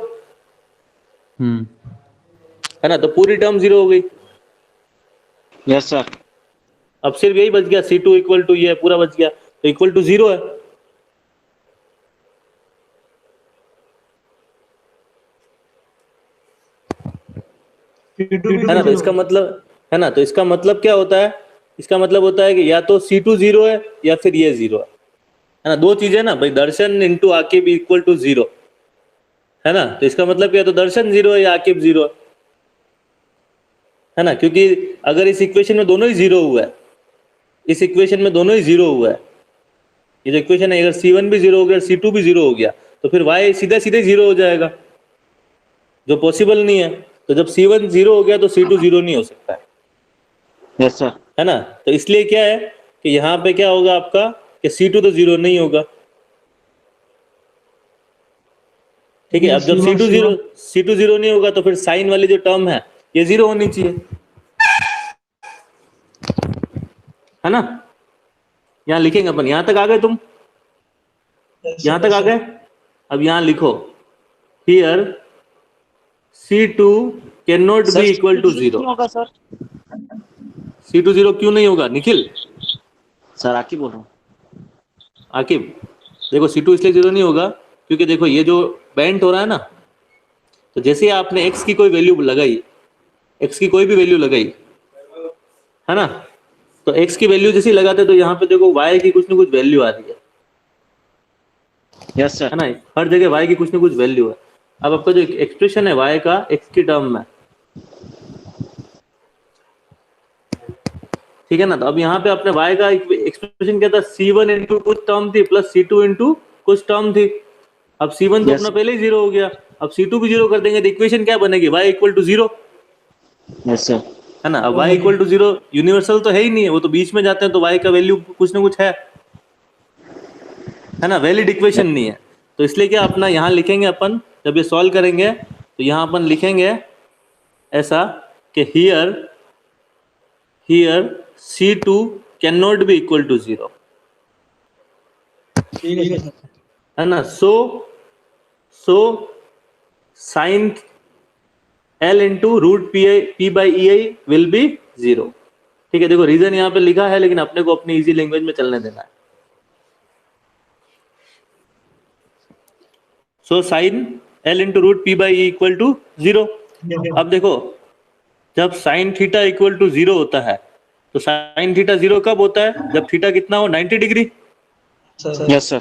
[SPEAKER 1] है ना, तो पूरी टर्म 0 हो गई।
[SPEAKER 4] Yes sir.
[SPEAKER 1] अब सिर्फ यही बच गया, C2 इक्वल टू ये पूरा बच गया, तो इक्वल टू 0 है। है ना, तो इसका मतलब, है ना, तो इसका मतलब क्या होता है, इसका मतलब होता है कि या तो C2 0 है या फिर ये 0 है ना, दो चीजें ना भाई, दर्शन इंटू आकिब इक्वल टू 0, है ना, तो इसका मतलब क्या है, तो दर्शन 0 है या आकिब 0 है ना, क्योंकि अगर इस इक्वेशन में दोनों ही 0 हुआ है, इस इक्वेशन में दोनों ही 0 हुआ है, ये जो इक्वेशन है, अगर C1 भी 0 हो गया, C2 भी 0 हो गया, तो फिर y सीधा सीधे 0 हो जाएगा, जो पॉसिबल नहीं है। तो जब C1 0 हो गया तो C2 0 नहीं हो सकता है।
[SPEAKER 4] Yes sir.
[SPEAKER 1] है ना, तो इसलिए क्या है कि यहाँ पे क्या होगा आपका कि C2 तो 0 नहीं होगा। ठीक है, अब जब C2 0 नहीं होगा तो फिर साइन वाली जो टर्म है ये 0 होनी चाहिए, है ना। यहाँ लिखेंगे अपन, यहां तक आ गए तुम, यहां तक आ गए। अब यहां लिखो, here C2 can not be equal to 0।
[SPEAKER 4] होगा सर।
[SPEAKER 1] C2 0 क्यों नहीं होगा निखिल?
[SPEAKER 4] सर आकी बोल रहा हूँ।
[SPEAKER 1] आकिब देखो, C2 इसलिए 0 नहीं होगा क्योंकि देखो ये जो बेंट हो रहा है ना, तो जैसे ही आपने x की कोई वैल्यू लगाई, x की कोई भी वैल्यू लगाई, है ना, तो x की वैल्यू जैसे ही लगाते तो यहाँ पे देखो y की कुछ ना कुछ वैल्यू आ रही है।
[SPEAKER 4] Yes sir.
[SPEAKER 1] है ना, हर जगह y की कुछ ना कुछ वैल्यू है। अब आपका जो एक्सप्रेशन है y का x की टर्म में, ठीक है ना, तो अब यहाँ पे अपने y का एक्सप्रेशन क्या था, C1 इंटू कुछ टर्म थी प्लस C2 इंटू कुछ टर्म थी। अब C1 तो
[SPEAKER 4] Yes.
[SPEAKER 1] अपना पहले ही 0 हो गया, अब C2 भी 0 कर देंगे तो इक्वेशन क्या बनेगी, y equal to 0।
[SPEAKER 4] Yes sir.
[SPEAKER 1] है ना, अब y इक्वल टू 0 यूनिवर्सल तो है ही नहीं है, वो तो बीच में जाते हैं, तो y का वैल्यू कुछ ना कुछ है ना, वैलिड इक्वेशन नहीं है। तो इसलिए क्या अपना यहाँ लिखेंगे अपन, जब ये सॉल्व करेंगे तो यहाँ अपन लिखेंगे ऐसा कि here C2 can not be equal to 0, है ना। So sine L into root P by EI will be 0। ठीक है, देखो रीजन यहाँ पे लिखा है, लेकिन अपने को अपनी इजी लैंग्वेज में चलने देना है। So sine L into root P by E equal to 0। अब देखो, जब साइन थीटा इक्वल टू 0 होता है, तो साइन थीटा 0 कब होता है, जब थीटा कितना हो, 90 डिग्री।
[SPEAKER 4] Yes sir.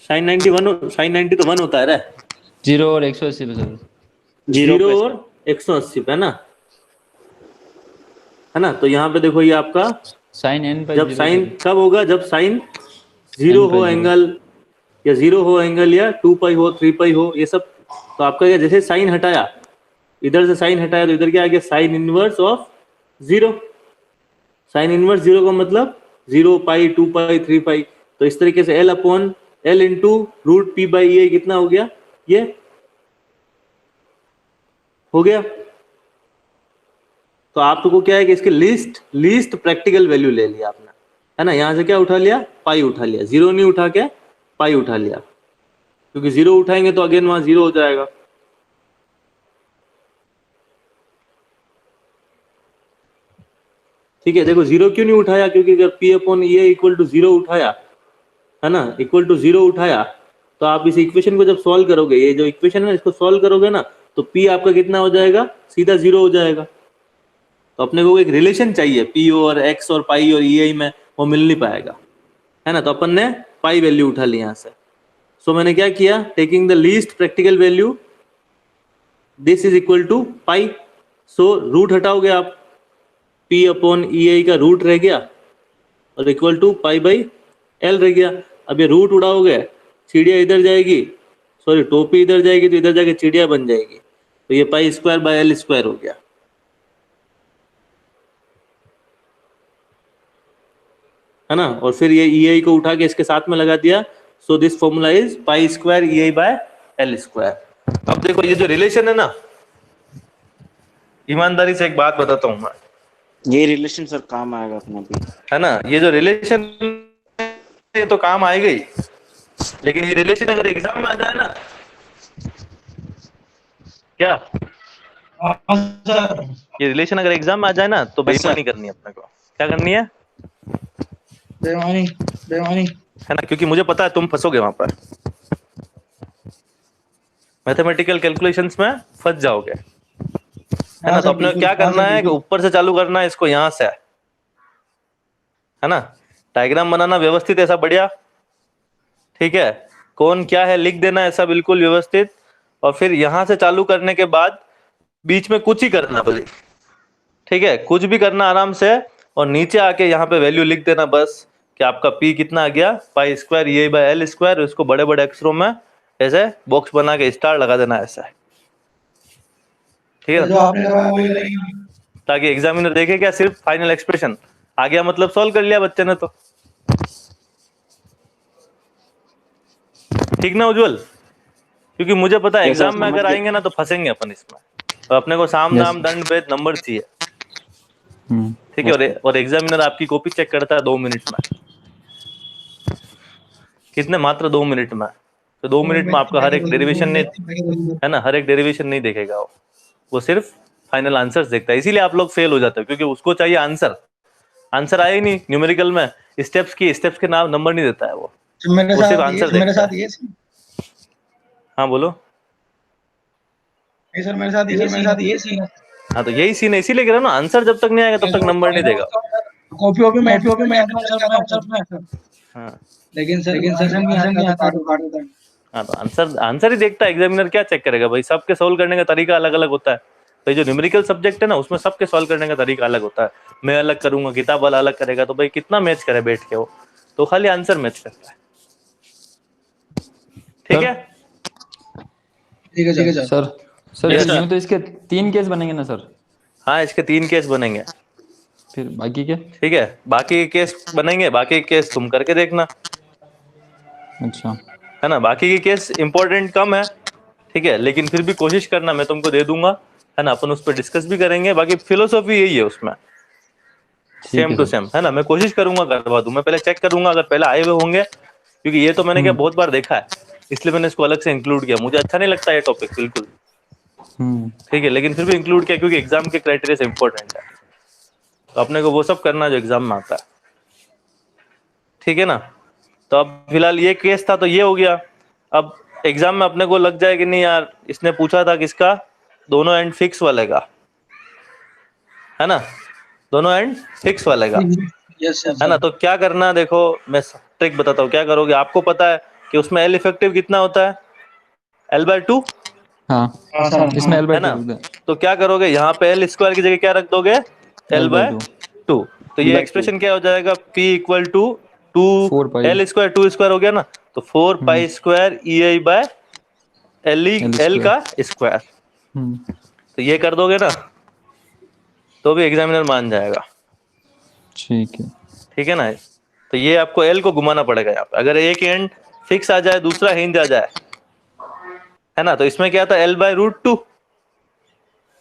[SPEAKER 1] साइन 90 तो 1 होता है रे,
[SPEAKER 2] 0 और 180 पे सर।
[SPEAKER 1] 0 और 180 पे, है ना। तो यहाँ पे देखो ये आपका
[SPEAKER 2] साइन n पर
[SPEAKER 1] जब
[SPEAKER 2] 0
[SPEAKER 1] साइन कब होगा, जब साइन 0
[SPEAKER 2] N
[SPEAKER 1] हो
[SPEAKER 2] पर
[SPEAKER 1] एंगल, या 0 हो एंगल, या 2 पाई हो, 3 पाई हो, ये सब। तो आपका क्या, जैसे साइन हटाया, इधर से साइन हटाया तो इधर क्या आ गया, sine inverse of 0। Sine inverse 0 का मतलब 0 पाई, 2 पाई, 3 पाई। तो इस तरीके से L upon L into root P by E कितना हो गया, ये हो गया। तो आपको क्या है कि इसके लीस्ट प्रैक्टिकल वैल्यू ले लिया आपने, है ना। यहां से क्या उठा लिया, पाई उठा लिया, 0 नहीं उठा के पाई उठा लिया, क्योंकि 0 उठाएंगे तो अगेन वहां 0 हो जाएगा। ठीक है, देखो 0 क्यों नहीं उठाया, क्योंकि अगर P upon E equal to 0 उठाया, है ना, इक्वल टू 0 उठाया, तो आप इस इक्वेशन को जब सॉल्व करोगे, ये जो इक्वेशन है इसको सॉल्व करोगे ना, तो P आपका कितना हो जाएगा, सीधा 0 हो जाएगा। तो अपने को एक रिलेशन चाहिए P और X और पाई और EI में, वो मिल नहीं पाएगा, है ना। तो अपन ने पाई वैल्यू उठा ली यहाँ से। सो मैंने क्या किया, taking the least practical value, this is equal to pi. So root हटाओगे आप, P अपॉन EI का रूट रह गया और equal to pi by L रह गया। अब ये रूट उड़ाओगे, चिड़िया इधर जाएगी, सॉरी टोपी इधर जाएगी, तो इधर जाके चिड़िया बन जाएगी, तो ये pi square by L square हो गया, है ना। और फिर ये EI को उठा के इसके साथ में लगा दिया। So this formula is pi square EI by L square. अब देखो ये जो रिलेशन है ना, ईमानदारी से एक बात बताता हूँ मैं,
[SPEAKER 4] ये रिलेशन सर काम आएगा अपना भी,
[SPEAKER 1] है ना। ये जो रिलेशन ये तो काम आएगा ही, लेकिन ये रिलेशन अगर एग्जाम में आ जाए ना, क्या
[SPEAKER 3] हाँ सर।
[SPEAKER 1] ये रिलेशन अगर एग्जाम में आ जाए ना तो बेईमानी करनी है अपने को। क्या करनी है?
[SPEAKER 3] बेईमानी बेईमानी।
[SPEAKER 1] है ना, क्योंकि मुझे पता है तुम फंसोगे वहां पर, मैथमेटिकल कैलकुलेशंस में फंस जाओगे। है ना,
[SPEAKER 3] हाँ
[SPEAKER 1] तो
[SPEAKER 3] सर
[SPEAKER 1] अपने को
[SPEAKER 3] बिल्कुल,
[SPEAKER 1] क्या
[SPEAKER 3] हाँ
[SPEAKER 1] करना
[SPEAKER 3] सर
[SPEAKER 1] है कि
[SPEAKER 3] बिल्कुल।
[SPEAKER 1] ऊपर से चालू करना है इसको, यहां से है ना, डायग्राम बनाना व्यवस्थित ऐसा बढ़िया, ठीक है, कौन क्या है लिख देना ऐसा बिल्कुल व्यवस्थित, और फिर यहां से चालू करने के बाद बीच में कुछ ही करना बोले, ठीक है, कुछ भी करना आराम से, और नीचे आके यहाँ पे वैल्यू लिख देना बस कि आपका पी कितना आ गया, पाई स्क्वायर ये बाय एल स्क्वायर, इसको बड़े बड़े अक्षरों में ऐसे बॉक्स बना के स्टार लगा देना ऐसा, ठीक है
[SPEAKER 3] तो जो
[SPEAKER 1] ना,
[SPEAKER 3] आपने करवाया वही करेंगे।
[SPEAKER 1] ताकि एग्जामिनर देखे क्या सिर्फ फाइनल एक्सप्रेशन आ गया, मतलब सॉल्व कर लिया बच्चे ने तो, ठीक ना उज्जवल, क्योंकि मुझे पता है
[SPEAKER 4] Yes, sir,
[SPEAKER 1] एग्जाम में
[SPEAKER 4] समझ
[SPEAKER 1] अगर
[SPEAKER 4] गए।
[SPEAKER 1] आएंगे ना तो फंसेंगे अपन इसमें, तो अपने को साम
[SPEAKER 2] Yes,
[SPEAKER 1] दाम
[SPEAKER 2] sir.
[SPEAKER 1] दंड भेद नंबर चाहिए,
[SPEAKER 2] Hmm.
[SPEAKER 1] ठीक है,
[SPEAKER 4] Yes, sir.
[SPEAKER 1] और एग्जामिनर आपकी कॉपी चेक करता है 2 मिनट में, कितने, मात्र 2 मिनट में, तो 2 मिनट में आपका हर एक डेरिवेशन नहीं, है ना, हर एक डेरिवेशन नहीं देखेगा वो सिर्फ फाइनल आंसर्स देखता है, इसीलिए आप लोग फेल हो जाते हो, क्योंकि उसको चाहिए आंसर, आंसर आया ही नहीं न्यूमेरिकल में, स्टेप्स के नाम नंबर नहीं देता है वो सिर्फ आंसर
[SPEAKER 3] मेरे
[SPEAKER 1] देखता
[SPEAKER 3] साथ
[SPEAKER 1] है।
[SPEAKER 3] ये
[SPEAKER 1] हाँ बोलो।
[SPEAKER 3] नहीं सर, मेरे साथ ये सीन है।
[SPEAKER 1] हाँ तो यही सीन है, इसीलिए कह रहा हूँ ना, आंसर जब तक नहीं आएगा तब तक नंबर नहीं देगा।
[SPEAKER 3] कॉपी वॉपी मैं आता हूँ सर मैं।
[SPEAKER 1] हाँ
[SPEAKER 3] लेकिन सर आंसर नहीं आता तो काट देता है।
[SPEAKER 1] हाँ, तो आंसर आंसर ही देखता है एग्जामिनर, क्या चेक करेगा भाई, सबके सोल्व करने का तरीका अलग अलग होता है, तो जो न्यूमेरिकल सब्जेक्ट है ना उसमें सबके सॉल्व करने का तरीका अलग होता है, मैं अलग करूंगा, किताब वाला अलग करेगा, तो भाई कितना मैच करे बैठ के वो, तो खाली आंसर मैच करता है, ठीक है।
[SPEAKER 3] ठीक है सर।
[SPEAKER 2] सर सर
[SPEAKER 1] Yes,
[SPEAKER 2] फिर
[SPEAKER 1] sir.
[SPEAKER 2] यूं तो इसके 3 केस बनेंगे ना सर,
[SPEAKER 1] हाँ इसके 3 केस बनेंगे,
[SPEAKER 2] फिर बाकी के?
[SPEAKER 1] ठीक है, बाकी के केस बनेंगे, बाकी के केस तुम करके देखना,
[SPEAKER 2] अच्छा।
[SPEAKER 1] है ना, बाकी के केस इंपॉर्टेंट कम है, ठीक है, लेकिन फिर भी कोशिश करना, मैं तुमको दे दूंगा, है ना, अपन उस पर डिस्कस भी करेंगे, बाकी फिलोसॉफी यही है उसमें,
[SPEAKER 2] ठीक
[SPEAKER 1] सेम
[SPEAKER 2] है
[SPEAKER 1] टू
[SPEAKER 2] सर।
[SPEAKER 1] सेम, है ना, मैं कोशिश करूंगा करवा दूं, मैं पहले चेक करूंगा अगर पहले आए हुए होंगे, क्योंकि ये तो मैंने क्या बहुत बार देखा है, इसलिए मैंने इसको अलग से इंक्लूड किया, मुझे अच्छा नहीं लगता ये टॉपिक बिल्कुल, ठीक है, लेकिन फिर भी इंक्लूड किया क्योंकि एग्जाम के क्राइटेरिया से इंपॉर्टेंट है, तो अपने को वो सब करना जो एग्जाम में आता है, ठीक है ना। तो अब फिलहाल ये केस था तो ये हो गया, अब एग्जाम में अपने को लग जाए कि नहीं यार इसने पूछा था किसका, दोनों एंड फिक्स वाले का, है ना, दोनों एंड फिक्स वाले का,
[SPEAKER 3] यस
[SPEAKER 1] है ना,
[SPEAKER 3] सर।
[SPEAKER 1] तो क्या करना, देखो मैं ट्रिक बताता हूँ क्या करोगे, आपको पता है कि उसमें एल इफेक्टिव कितना होता है, L/2,
[SPEAKER 2] हाँ,
[SPEAKER 3] हाँ सर।
[SPEAKER 2] इसमें
[SPEAKER 1] है ना,
[SPEAKER 2] L/2
[SPEAKER 1] तो क्या करोगे यहाँ पे एल स्क्वायर की जगह क्या रख दोगे, एल बाय
[SPEAKER 2] L/2
[SPEAKER 1] टू, तो ये
[SPEAKER 4] By 2.
[SPEAKER 1] एक्सप्रेशन क्या हो जाएगा, P equal to two
[SPEAKER 2] 4 pi
[SPEAKER 1] L square, two square हो गया ना, तो 4 pi square E I by
[SPEAKER 2] L
[SPEAKER 1] L
[SPEAKER 2] square.
[SPEAKER 1] का स्क्वायर, तो ये कर दोगे ना तो भी एग्जामिनर मान जाएगा,
[SPEAKER 2] ठीक है।
[SPEAKER 1] ठीक है ना, तो ये आपको एल को घुमाना पड़ेगा यहाँ पे, अगर एक एंड फिक्स आ जाए दूसरा हिंज आ जाए, है ना, तो इसमें क्या था L/√2,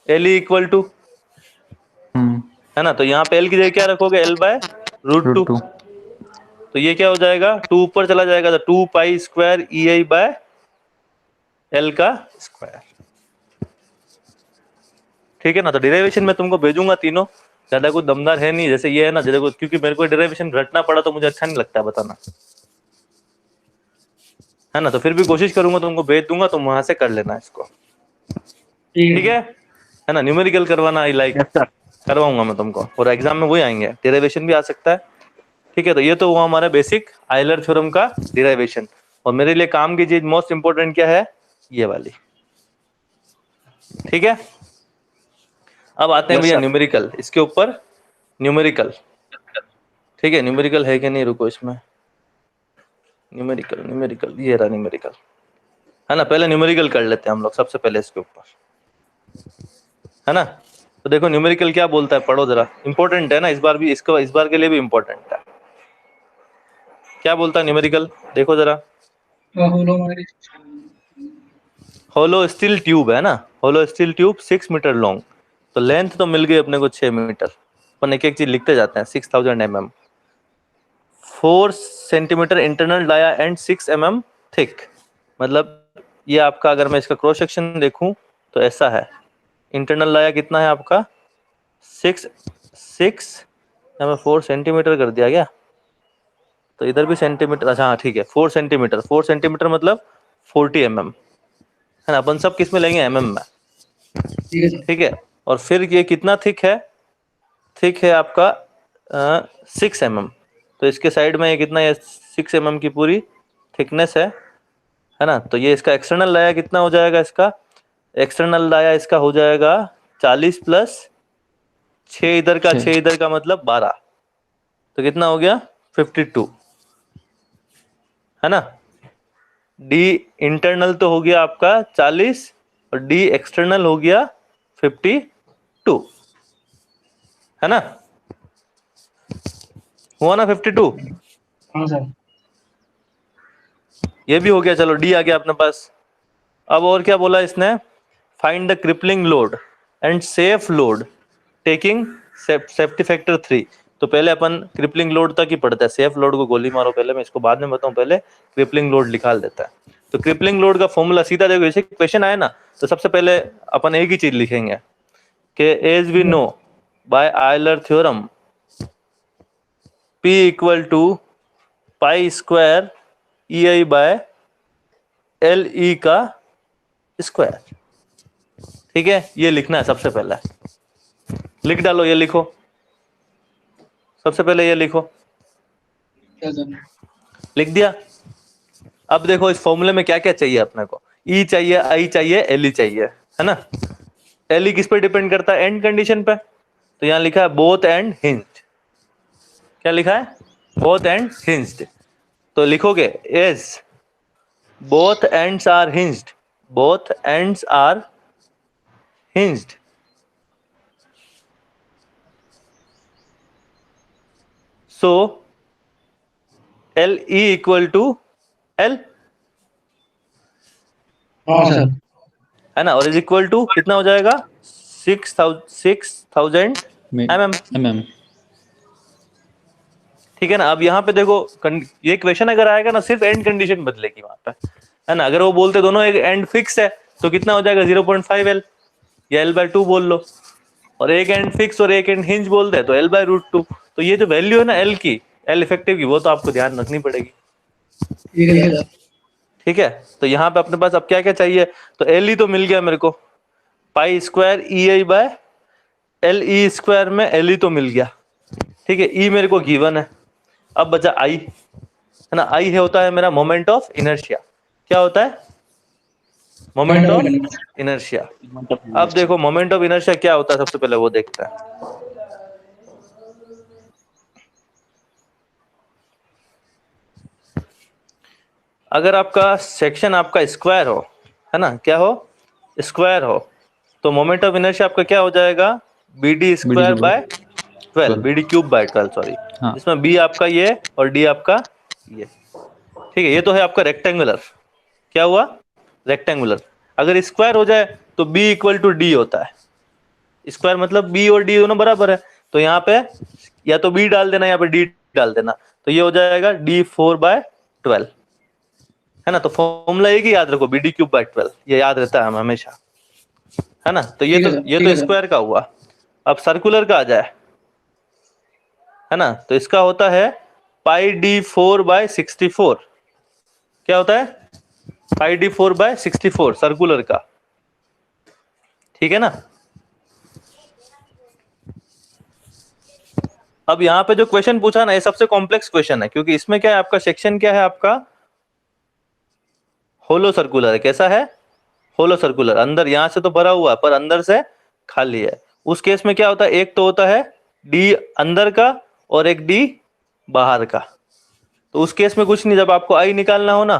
[SPEAKER 1] एल इक्वल टू, है ना, तो यहाँ पे एल की जगह क्या रखोगे, L/√2,
[SPEAKER 2] √2।
[SPEAKER 1] तो ये क्या हो जाएगा, टू ऊपर चला जाएगा तो 2 पाई square E I by L का स्क्वायर, ठीक है ना, तो डेरिवेशन में तुमको भेजूंगा तीनों, ज्यादा कुछ दमदार है नहीं, जैसे ये है ना, जैसे क्योंकि मेरे को डेरिवेशन रटना पड़ा तो मुझे अच्छा नहीं लगता है बताना, है ना, तो फिर भी कोशिश करूंगा तुमको भेज दूंगा, तुम वहां से कर लेना इसको, ठीक है ना, न्यूमेरिकल करवाना आई लाइक,
[SPEAKER 4] Yes, sir.
[SPEAKER 1] करवाऊंगा मैं तुमको, और एग्जाम में वही आएंगे, डेरिवेशन भी आ सकता है, ठीक है, तो ये तो हुआ हमारा बेसिक आयलर थ्योरम का डेरिवेशन, और मेरे लिए काम की चीज मोस्ट इंपोर्टेंट क्या है, ये वाली, ठीक है। अब आते हैं
[SPEAKER 4] Yes,
[SPEAKER 1] भैया
[SPEAKER 4] sir.
[SPEAKER 1] न्यूमेरिकल, इसके ऊपर न्यूमेरिकल, ठीक है, न्यूमेरिकल है कि नहीं, रुको इसमें, न्यूमेरिकल न्यूमेरिकल ये रहा न्यूमेरिकल, है ना, पहले न्यूमेरिकल कर लेते हैं हम लोग सबसे पहले इसके ऊपर, है ना, तो देखो न्यूमेरिकल क्या बोलता है, पढ़ो जरा, इंपॉर्टेंट है ना, इस बार भी, इसको इस बार के लिए भी इंपॉर्टेंट है, क्या बोलता है न्यूमेरिकल, देखो जरा, होलो स्टील ट्यूब है ना, होलो स्टील ट्यूब 6 मीटर लॉन्ग, तो लेंथ तो मिल गई अपने को 6 मीटर, अपन एक एक चीज लिखते जाते हैं, 6000 mm, 4 centimetre internal dia and 6 mm thick, मतलब ये आपका, अगर मैं इसका क्रॉस सेक्शन देखूं तो ऐसा है, इंटरनल लाया कितना है आपका 6 यहाँ पे 4 सेंटीमीटर कर दिया गया, तो इधर भी सेंटीमीटर, अच्छा हाँ ठीक है 4 सेंटीमीटर, 4 सेंटीमीटर मतलब 40 mm है ना, अपन सब किस में लेंगे mm में,
[SPEAKER 3] ठीक है सर।
[SPEAKER 1] ठीक है। और फिर ये कितना थिक है, थिक है आपका 6 mm, तो इसके साइड में ये कितना है 6 mm की पूरी थिकनेस है ना। तो ये इसका एक्सटर्नल लाया कितना हो जाएगा, इसका एक्सटर्नल लाया इसका हो जाएगा 40 प्लस 6 इधर का, 6 इधर का मतलब 12, तो कितना हो गया 52 है ना। डी इंटरनल तो हो गया आपका 40 और डी एक्सटर्नल हो गया 52 है ना, हुआ ना 52,
[SPEAKER 3] हाँ सर।
[SPEAKER 1] ये भी हो गया। चलो डी आ गया अपने पास। अब और क्या बोला इसने, find the crippling load and safe load taking safety factor 3। तो पहले अपन क्रिपलिंग लोड तक ही पढ़ते हैं, सेफ लोड को गोली मारो पहले, मैं इसको बाद में बताऊं, पहले क्रिपलिंग लोड निकाल देता है। तो क्रिपलिंग लोड का फॉर्मूला सीधा देखो, जैसे क्वेश्चन आए ना तो सबसे पहले अपन एक ही चीज लिखेंगे कि as we know by Euler theorem P equal to pi square EI by LE का स्क्वायर, ठीक है। ये लिखना है सबसे पहले, लिख डालो, ये लिखो सबसे पहले, ये लिखो,
[SPEAKER 3] क्या सर?
[SPEAKER 1] लिख दिया। अब देखो इस फॉर्मूले में क्या क्या चाहिए अपने को, E चाहिए, I चाहिए, LE चाहिए, है ना। LE किस पे डिपेंड करता है, एंड कंडीशन पे, तो यहाँ लिखा है बोथ एंड हिंज्ड, क्या लिखा है बोथ एंड हिंज्ड, तो लिखोगे as both ends are hinged, both ends are hinged, so LE equal to L
[SPEAKER 3] हाँ सर।
[SPEAKER 1] है ना, और इज इक्वल टू कितना हो जाएगा 6000 mm, ठीक है ना। अब यहाँ पे देखो ये क्वेश्चन अगर आएगा ना सिर्फ एंड कंडीशन बदलेगी वहां पे, है ना। अगर वो बोलते दोनों एक एंड फिक्स है तो कितना हो जाएगा 0.5 L या L/2 बोल लो, और एक एंड फिक्स और एक एंड हिंज बोल दे तो L/√2। तो ये जो वैल्यू है ना L की, L इफेक्टिव की, वो तो आपको ध्यान रखनी पड़ेगी,
[SPEAKER 3] ठीक है सर।
[SPEAKER 1] ठीक है। तो यहाँ पे अपने पास अब क्या क्या चाहिए, तो LE तो मिल गया मेरे को, pi square EI by LE square में LE तो मिल गया, ठीक है। E मेरे को गिवन है। अब बचा I, है ना। I है होता है मेरा मोमेंट ऑफ इनर्शिया, क्या होता है मोमेंट ऑफ इनर्शिया। अब देखो मोमेंट ऑफ इनर्शिया क्या होता है, सबसे पहले वो देखते हैं। अगर आपका सेक्शन आपका स्क्वायर हो, है ना, क्या हो स्क्वायर हो, तो मोमेंट ऑफ इनर्शिया आपका क्या हो जाएगा BD square by 12, BD cube by 12 sorry, इसमें B आपका ये और D आपका ये, ठीक है। ये तो है आपका रेक्टेंगुलर, क्या हुआ रेक्टेंगुलर। अगर स्क्वायर हो जाए तो B इक्वल टू D होता है, स्क्वायर मतलब B और D दोनों बराबर है, तो यहाँ पे या तो B डाल देना, यहाँ पे D डाल देना, तो ये हो जाएगा D4/12, है ना। तो फॉर्मूला एक ही याद रखो, BD3/12, ये याद रहता है हमेशा, है ना। तो ये तो स्क्वायर का हुआ। अब सर्कुलर का आ जाए, है ना, तो इसका होता है पाई D4/64, क्या होता है पाई D4/64 सर्कुलर का, ठीक है ना। अब यहाँ पे जो क्वेश्चन पूछा ना, ये सबसे कॉम्प्लेक्स क्वेश्चन है, क्योंकि इसमें क्या है आपका सेक्शन क्या है आपका होलो सर्कुलर है। कैसा है होलो सर्कुलर, अंदर यहां से तो भरा हुआ है पर अंदर से खाली है। उस केस में क्या होता है, एक तो होता है D अंदर का और एक D बाहर का। तो उस केस में कुछ नहीं, जब आपको I निकालना हो ना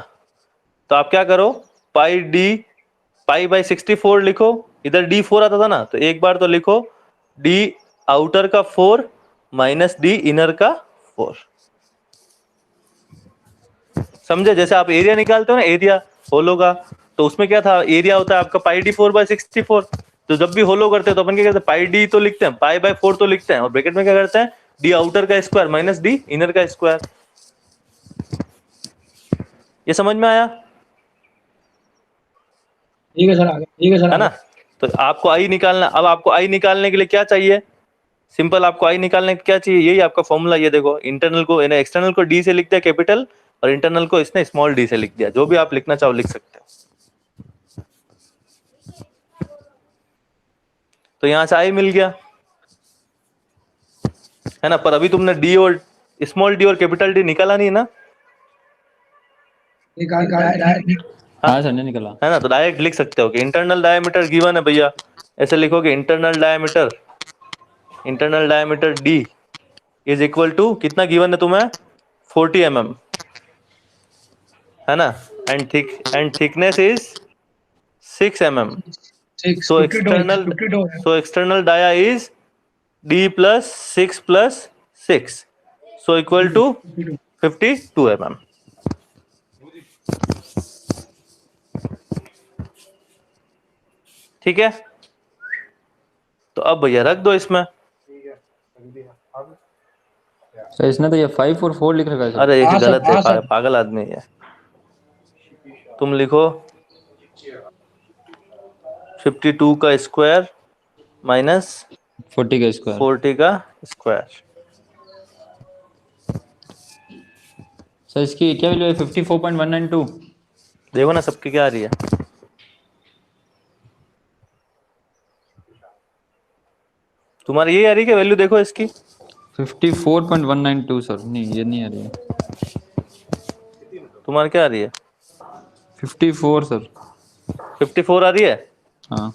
[SPEAKER 1] तो आप क्या करो, पाई/64 लिखो, इधर D4 आता था ना, तो एक बार तो लिखो D आउटर का 4 माइनस D इनर का 4, समझे। जैसे आप एरिया निकालते हो ना, एरिया होलो का, तो उसमें क्या था, एरिया होता है आपका पाई D4/64, तो जब भी होलो करते हैं तो अपन क्या करते हैं, पाई D तो लिखते हैं, पाई/4 तो लिखते हैं, और ब्रैकेट में क्या करते हैं D आउटर का स्क्वायर माइनस D इनर का स्क्वायर। ये समझ में आया,
[SPEAKER 3] ठीक है सर, आगे ठीक है सर,
[SPEAKER 1] है ना। तो आपको आई निकालना, अब आपको आई निकालने के लिए क्या चाहिए, सिंपल, आपको आई निकालने के क्या चाहिए, यही आपका फॉर्मूला, ये देखो, इंटरनल को एक्सटर्नल को डी से लिख दिया कैपिटल, और इंटरनल को इसने स्मॉल डी से लिख दिया, जो भी आप लिखना चाहो लिख सकते हो। तो यहां से आई मिल गया, है ना, पर अभी तुमने डी और स्मॉल डी और कैपिटल डी निकाला नहीं ना,
[SPEAKER 2] हाँ सर, नहीं निकला।
[SPEAKER 1] है ना, तो डायरेक्ट लिख सकते हो कि इंटरनल डायमीटर गिवन है भैया, ऐसे लिखोगे internal diameter D is equal to कितना गिवन है तुम्हें, 40 mm, है ना, and thickness is 6 mm, so external dia is d plus 6 plus 6, so equal to 52 mm। ठीक है, तो अब भैया रख दो इसमें।
[SPEAKER 2] सर इसने तो ये 5 और 4 लिख रखा है सर।
[SPEAKER 1] अरे ये
[SPEAKER 3] हाँ सर,
[SPEAKER 1] गलत है,
[SPEAKER 3] हाँ सर।
[SPEAKER 1] पागल आदमी है, तुम लिखो 52 का स्क्वायर माइनस
[SPEAKER 2] 40 का स्क्वायर।
[SPEAKER 1] 40 का स्क्वायर।
[SPEAKER 2] सर इसकी क्या वैल्यू है, 54.192।
[SPEAKER 1] देखो ना सबकी क्या आ रही है, तुम्हारी यही आ रही है क्या वैल्यू, देखो इसकी
[SPEAKER 2] 54.192 सर, नहीं ये नहीं आ रही है।
[SPEAKER 1] तुम्हारी क्या आ रही है,
[SPEAKER 2] 54 सर।
[SPEAKER 1] 54 आ रही है,
[SPEAKER 2] हाँ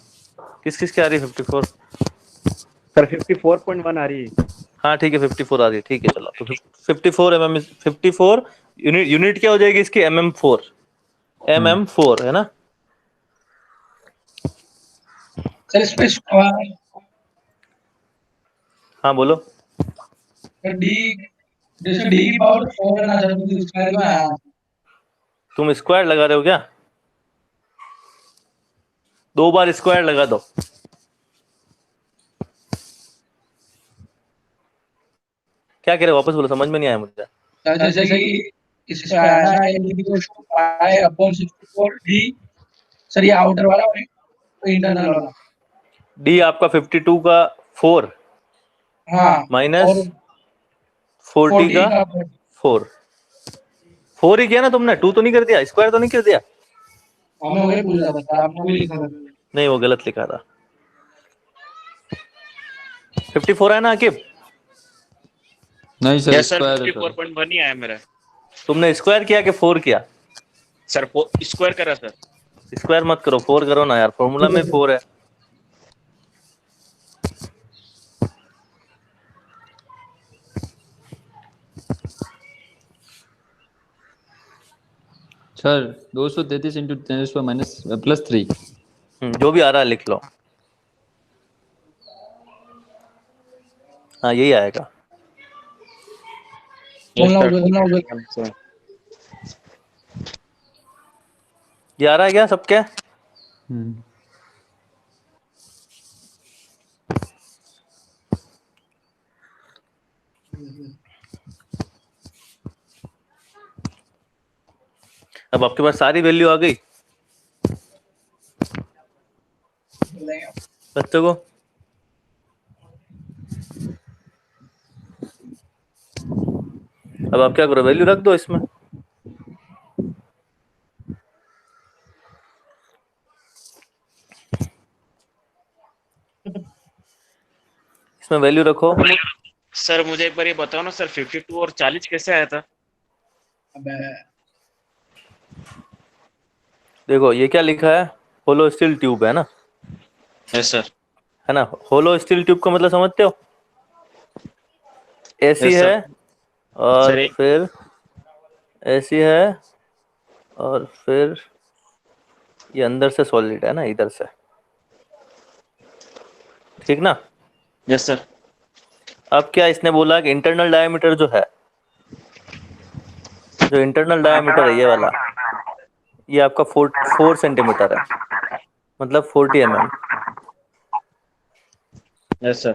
[SPEAKER 1] किस की आ रही है 54,
[SPEAKER 4] सर 54.1 आ रही है।
[SPEAKER 1] हाँ ठीक है 54 आ रही है, ठीक है चलो, तो 54 mm, 54 यूनिट क्या हो जाएगी इसकी, mm4 है ना।
[SPEAKER 3] सर इसमें स्क्वायर
[SPEAKER 1] हाँ बोलो,
[SPEAKER 3] डी, जैसे डी की पावर 4 ना सर, तो स्क्वायर में आया।
[SPEAKER 1] तुम स्क्वायर लगा रहे हो क्या, 2 बार स्क्वायर लगा दो, क्या कह रहे हो वापस बोलो, समझ में नहीं आया मुझे।
[SPEAKER 3] जैसे कि इसमें आया ना पाई अपॉन 64 डी, सर ये आउटर वाला और इंटरनल वाला।
[SPEAKER 1] डी आपका 52 का 4
[SPEAKER 3] हाँ
[SPEAKER 1] माइनस 40 का 4 ही किया ना तुमने, 2 तो नहीं कर दिया, स्क्वायर तो नहीं कर दिया,
[SPEAKER 3] हमें वही पूछा था, आपको भी लिखा था।
[SPEAKER 1] नहीं वो गलत लिखा था, 54 है ना आकिब,
[SPEAKER 2] नहीं सर,
[SPEAKER 4] यस सर,
[SPEAKER 2] स्क्वायर है सर।
[SPEAKER 4] 54.1 ही आया मेरा।
[SPEAKER 1] तुमने स्क्वायर किया कि 4 किया,
[SPEAKER 4] सर स्क्वायर करा सर।
[SPEAKER 1] स्क्वायर मत करो, 4 करो ना यार, फॉर्मूला में 4 है।
[SPEAKER 2] Sir 233 into 10 minus +3।
[SPEAKER 1] जो भी आ रहा है लिख लो, हाँ यही आएगा। ये आ रहा है क्या सबके, अब आपके पास सारी वैल्यू आ गई बच्चों को, अब आप क्या करो, वैल्यू रख दो इसमें, इसमें वैल्यू रखो।
[SPEAKER 4] सर मुझे एक बार ये बताओ ना सर, 52 और 40 कैसे आया था।
[SPEAKER 1] देखो ये क्या लिखा है, होलो स्टील ट्यूब है ना,
[SPEAKER 4] यस सर।
[SPEAKER 1] है ना, होलो स्टील ट्यूब का मतलब समझते हो, ऐसी
[SPEAKER 4] Yes,
[SPEAKER 1] है और
[SPEAKER 4] सर,
[SPEAKER 1] फिर ऐसी है और फिर ये अंदर से सॉलिड है ना, इधर से, ठीक ना।
[SPEAKER 4] Yes sir.
[SPEAKER 1] अब क्या इसने बोला कि इंटरनल डायमीटर जो है, जो इंटरनल डायमीटर है ये वाला, ये आपका 4 सेंटीमीटर है, मतलब 40 mm।
[SPEAKER 4] Yes sir.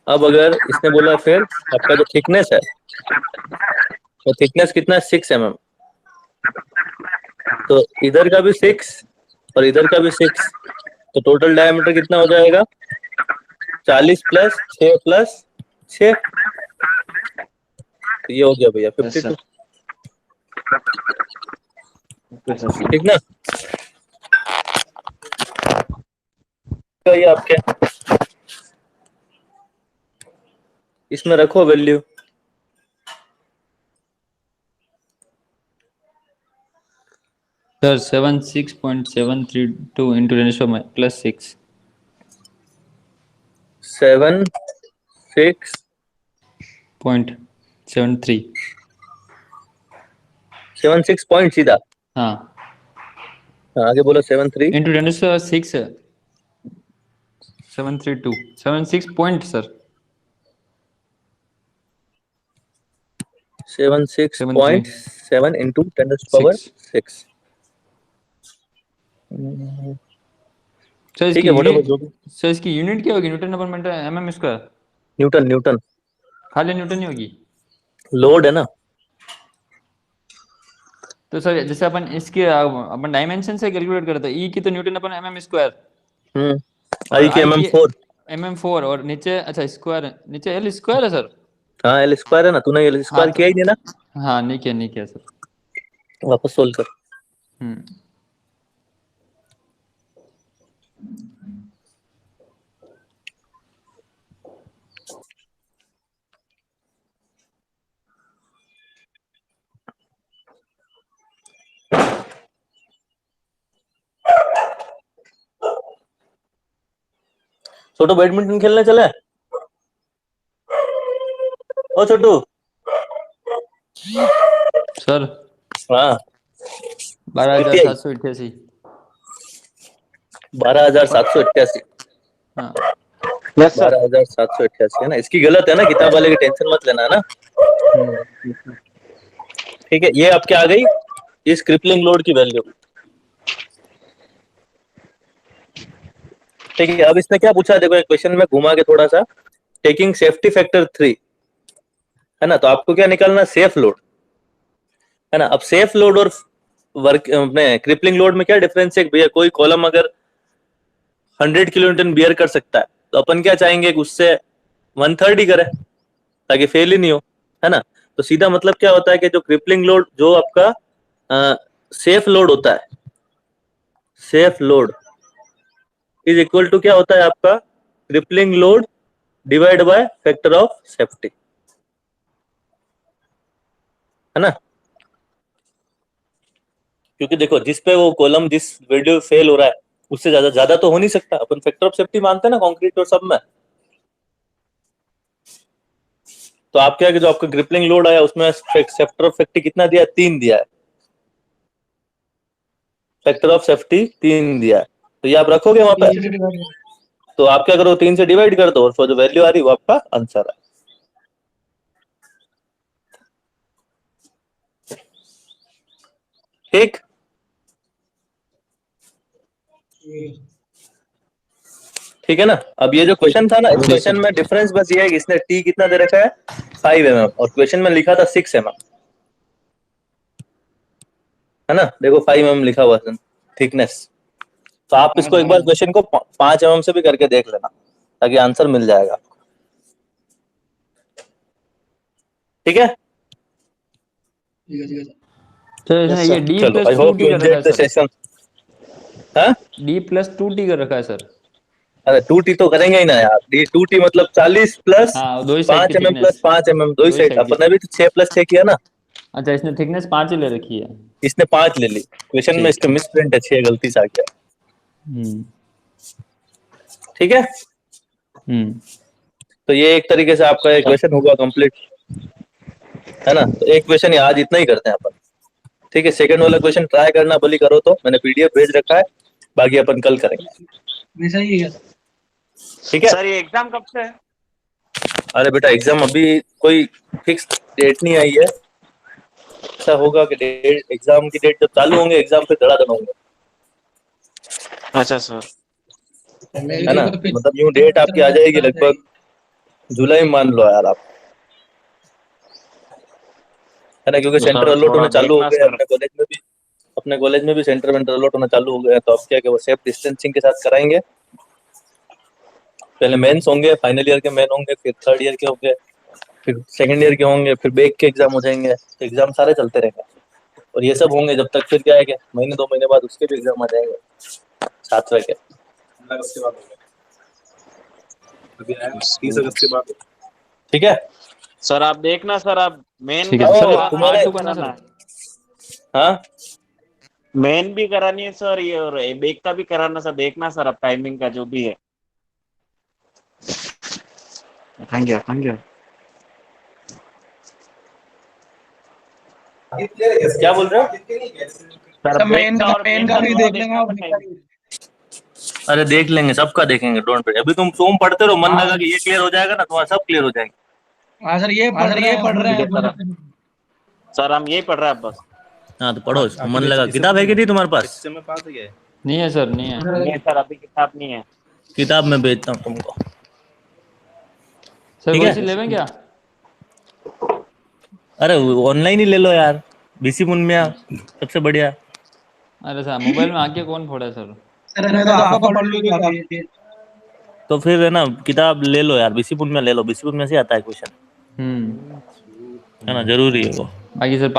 [SPEAKER 1] अब अगर इसने बोला फिर आपका जो थिकनेस है, तो थिकनेस कितना है, 6 mm, तो इधर का भी 6 और इधर का भी 6, तो टोटल डायमीटर कितना हो जाएगा? 40 प्लस 6 प्लस 6, तो ये हो गया भैया 52। ठीक ना? तो ये आपके इसमें रखो value.
[SPEAKER 2] Sir 76.732 into 10 plus 6
[SPEAKER 1] 76
[SPEAKER 2] .73
[SPEAKER 1] 76 point सीधा।
[SPEAKER 2] हाँ
[SPEAKER 1] आगे बोलो 73
[SPEAKER 2] into 10 6 732 76 point sir
[SPEAKER 1] 76.7 into 10 power 6।
[SPEAKER 2] Sir
[SPEAKER 1] ठीक
[SPEAKER 2] इसकी
[SPEAKER 1] है, whatever
[SPEAKER 2] यूनिट
[SPEAKER 1] जो भी।
[SPEAKER 2] सर इसकी यूनिट क्या होगी? न्यूटन अपन मीटर mm स्क्वायर?
[SPEAKER 1] न्यूटन, न्यूटन
[SPEAKER 2] खाली न्यूटन ही होगी?
[SPEAKER 1] लोड है ना।
[SPEAKER 2] तो सर जैसे अपन इसके अपन डायमेंशन से कैलकुलेट करते हैं, ई की तो न्यूटन अपन mm स्क्वायर और
[SPEAKER 1] आई के
[SPEAKER 2] आई
[SPEAKER 1] mm
[SPEAKER 2] की
[SPEAKER 1] 4।
[SPEAKER 2] mm4 और नीचे अच्छा स्क्वायर, नीचे एल स्क्वायर है सर।
[SPEAKER 1] हाँ एल स्क्वायर है ना, तूने एल
[SPEAKER 2] हाँ
[SPEAKER 1] स्क्वायर किया ही नहीं ना।
[SPEAKER 2] हाँ नहीं किया सर।
[SPEAKER 1] वापस सोल्व कर।
[SPEAKER 2] हम्म
[SPEAKER 1] छोटू बैडमिंटन खेलने चले? ओ छोटू।
[SPEAKER 2] सर
[SPEAKER 1] हाँ
[SPEAKER 2] 12,788।
[SPEAKER 1] 12,788।
[SPEAKER 2] हाँ
[SPEAKER 4] यस सर।
[SPEAKER 1] 12,788 है ना। इसकी गलत है ना, किताब वाले की टेंशन मत लेना है ना। ठीक है, ये आपके आ गई इस क्रिपलिंग लोड की वैल्यू। ठीक है, अब इसने क्या पूछा देखो, एक क्वेश्चन में घुमा के थोड़ा सा, टेकिंग सेफ्टी फैक्टर 3 है ना, तो आपको क्या निकालना? सेफ लोड है ना। अब सेफ लोड और वर्क अपने क्रिपलिंग लोड में क्या डिफरेंस है भैया? कोई कॉलम अगर 100 किलो न्यूटन बियर कर सकता है, तो अपन क्या चाहेंगे कि उससे 1/3 ही करे ताकि फेल ही नहीं हो, है ना। तो सीधा मतलब क्या होता है कि जो क्रिपलिंग लोड, जो आपका सेफ लोड होता है, safe load is equal to क्या होता है आपका? Crippling load divide by factor of safety, है ना। क्योंकि देखो जिस पे वो कॉलम जिस वीडियो फेल हो रहा है उससे ज्यादा ज्यादा तो हो नहीं सकता। अपन फैक्टर ऑफ सेफ्टी मानते हैं ना कंक्रीट और सब में। तो आप क्या कि जो आपका ग्रिपलिंग लोड आया उसमें फैक्टर ऑफ सेफ्टी कितना दिया? 3 दिया है। फैक्टर ऑफ सेफ्टी 3 दिया है, तो ये आप रखोगे वहां पे।
[SPEAKER 3] 3 से डिवाइड
[SPEAKER 1] तो आप क्या करो, 3 से डिवाइड कर दो और फिर जो वैल्यू आ रही है वो आपका आंसर है। ठीक, ठीक है ना। अब ये जो क्वेश्चन था ना, इस क्वेश्चन में डिफरेंस बस ये है कि इसने टी कितना दे रखा है? 5 mm, और क्वेश्चन में लिखा था 6 mm, है ना। देखो 5 mm लिखा हुआ है थिकनेस। तो आप इसको एक बार क्वेश्चन को 5 mm से भी करके देख लेना ताकि आंसर मिल जाएगा। ठीक है,
[SPEAKER 3] ठीक है।
[SPEAKER 2] सर इसने ये डी
[SPEAKER 1] चलो
[SPEAKER 2] plus
[SPEAKER 1] I
[SPEAKER 2] two
[SPEAKER 1] hope
[SPEAKER 2] T
[SPEAKER 1] you
[SPEAKER 2] कर रखा
[SPEAKER 1] एंजॉयड
[SPEAKER 2] है
[SPEAKER 1] द
[SPEAKER 2] सर।
[SPEAKER 1] सेशन। हाँ,
[SPEAKER 2] D + 2T कर रखा है सर।
[SPEAKER 1] अरे 2T तो करेंगे ही ना यार। डी 2T मतलब 40 प्लस
[SPEAKER 2] हाँ दो ही साइड की
[SPEAKER 1] 5 mm
[SPEAKER 2] थिकनेस,
[SPEAKER 1] प्लस 5 mm, दो ही साइड।
[SPEAKER 2] की
[SPEAKER 1] अपन ने भी तो 6 + 6 किया ना।
[SPEAKER 2] अच्छा इसने थिकनेस 5 ही ले रखी है।
[SPEAKER 1] इसने 5 ले ली, क्वेश्चन में
[SPEAKER 2] ठीक
[SPEAKER 1] इसका मिस प्रिंट है, 6 गलती से आ गया।
[SPEAKER 2] हम्म
[SPEAKER 1] ठीक है,
[SPEAKER 2] हम्म
[SPEAKER 1] तो ये एक तरीके से आपका एक क्वेश्चन होगा कंप्लीट, है ना। तो एक क्वेश्चन आज इतना ही करते हैं अपन। ठीक है, सेकंड वाला क्वेश्चन ट्राई करना भली करो, तो मैंने पीडीएफ भेज रखा है, बाकी अपन कल करेंगे।
[SPEAKER 3] वैसा ही है।
[SPEAKER 1] ठीक है
[SPEAKER 4] सर ये एग्जाम कब से है?
[SPEAKER 1] अरे बेटा एग्जाम अभी कोई फिक्स डेट नहीं आई है। ऐसा होगा कि डेट, एग्जाम की डेट जब चालू होंगे एग्जाम पे धड़ाधड़ होंगे,
[SPEAKER 4] अच्छा सर।
[SPEAKER 3] मेरी
[SPEAKER 1] है ना।
[SPEAKER 3] तरफ तो
[SPEAKER 1] मतलब यूं डेट आपकी आ जाएगी लगभग जुलाई में, मान लो यार आप, है ना, क्योंकि
[SPEAKER 4] तो
[SPEAKER 1] सेंटर
[SPEAKER 4] सर
[SPEAKER 1] अलॉट
[SPEAKER 4] थोड़ा
[SPEAKER 1] होने चालू हो
[SPEAKER 4] देखना
[SPEAKER 1] गए
[SPEAKER 4] सर।
[SPEAKER 1] अपने कॉलेज में भी। अपने कॉलेज में भी सेंटर वेंटर अलॉट होना चालू हो गया, तो अब क्या कि वो सेफ डिस्टेंसिंग के साथ कराएंगे। पहले मेंस होंगे, फाइनल ईयर के मेन होंगे, फिर थर्ड ईयर के होंगे, फिर सेकंड ईयर के होंगे, फिर बैक के एग्जाम हो जाएंगे, तो एग्जाम सारे चलते रहेंगे। और ये सब होंगे जब तक, फिर क्या है कि महीने 2 महीने बाद उसके भी एग्जाम आ जाएंगे 7वें के।
[SPEAKER 5] 30 अगस्त के बाद होगा। अभी आया 30 अगस्त के बाद होगा।
[SPEAKER 1] ठीक है
[SPEAKER 4] सर आप देखना सर, आप मेन
[SPEAKER 2] ठीक
[SPEAKER 4] का
[SPEAKER 2] है
[SPEAKER 1] ओ,
[SPEAKER 2] सर,
[SPEAKER 1] तुम्हारे-
[SPEAKER 2] R2 करना सर।
[SPEAKER 1] हाँ
[SPEAKER 4] मेन भी करानी है सर, ये और बेक का भी कराना सर, देखना सर आप टाइमिंग का जो भी है। Thank you.
[SPEAKER 1] क्या बोल रहे हो?
[SPEAKER 4] सर
[SPEAKER 3] मेन का भी देख लेंगे और
[SPEAKER 1] अरे देख लेंगे, सबका देखेंगे, डोंट वरी। अभी तुम पढ़ते रहो, मन लगा कि ये क्लियर हो जाएगा ना, तुम्हारा सब क्लियर हो जाएगा।
[SPEAKER 3] हाँ सर, ये पढ़ रहे हैं
[SPEAKER 4] सर हम यही पढ़ रहे हैं बस।
[SPEAKER 1] हाँ तो पढ़ो, मन लगा। किताब है कि नहीं तुम्हारे पास?
[SPEAKER 5] इससे में पास है क्या है?
[SPEAKER 2] नहीं है सर, नहीं है।
[SPEAKER 4] नहीं सर अभी किताब नहीं है।
[SPEAKER 1] किताब मैं भेजता हूँ तुमको।
[SPEAKER 2] सर
[SPEAKER 1] ठीक
[SPEAKER 2] वो
[SPEAKER 1] है।
[SPEAKER 2] चीज लेवें क्या?
[SPEAKER 1] अरे ऑनलाइन ही ले लो यार, बीसी पुनमिया सबसे बढ़िया।
[SPEAKER 2] अरे सर मोबाइल में आके कौन फोड़ा है सर?
[SPEAKER 3] सर मैं तो आपका पढ़ लूंगा अभी।
[SPEAKER 1] तो फिर है ना, किताब ले लो यार, बीसी पुनमिया ले लो, बीसी पुनमिया से आता है क्वेश्चन, है ना, जरूरी है वो।
[SPEAKER 2] बाकी सर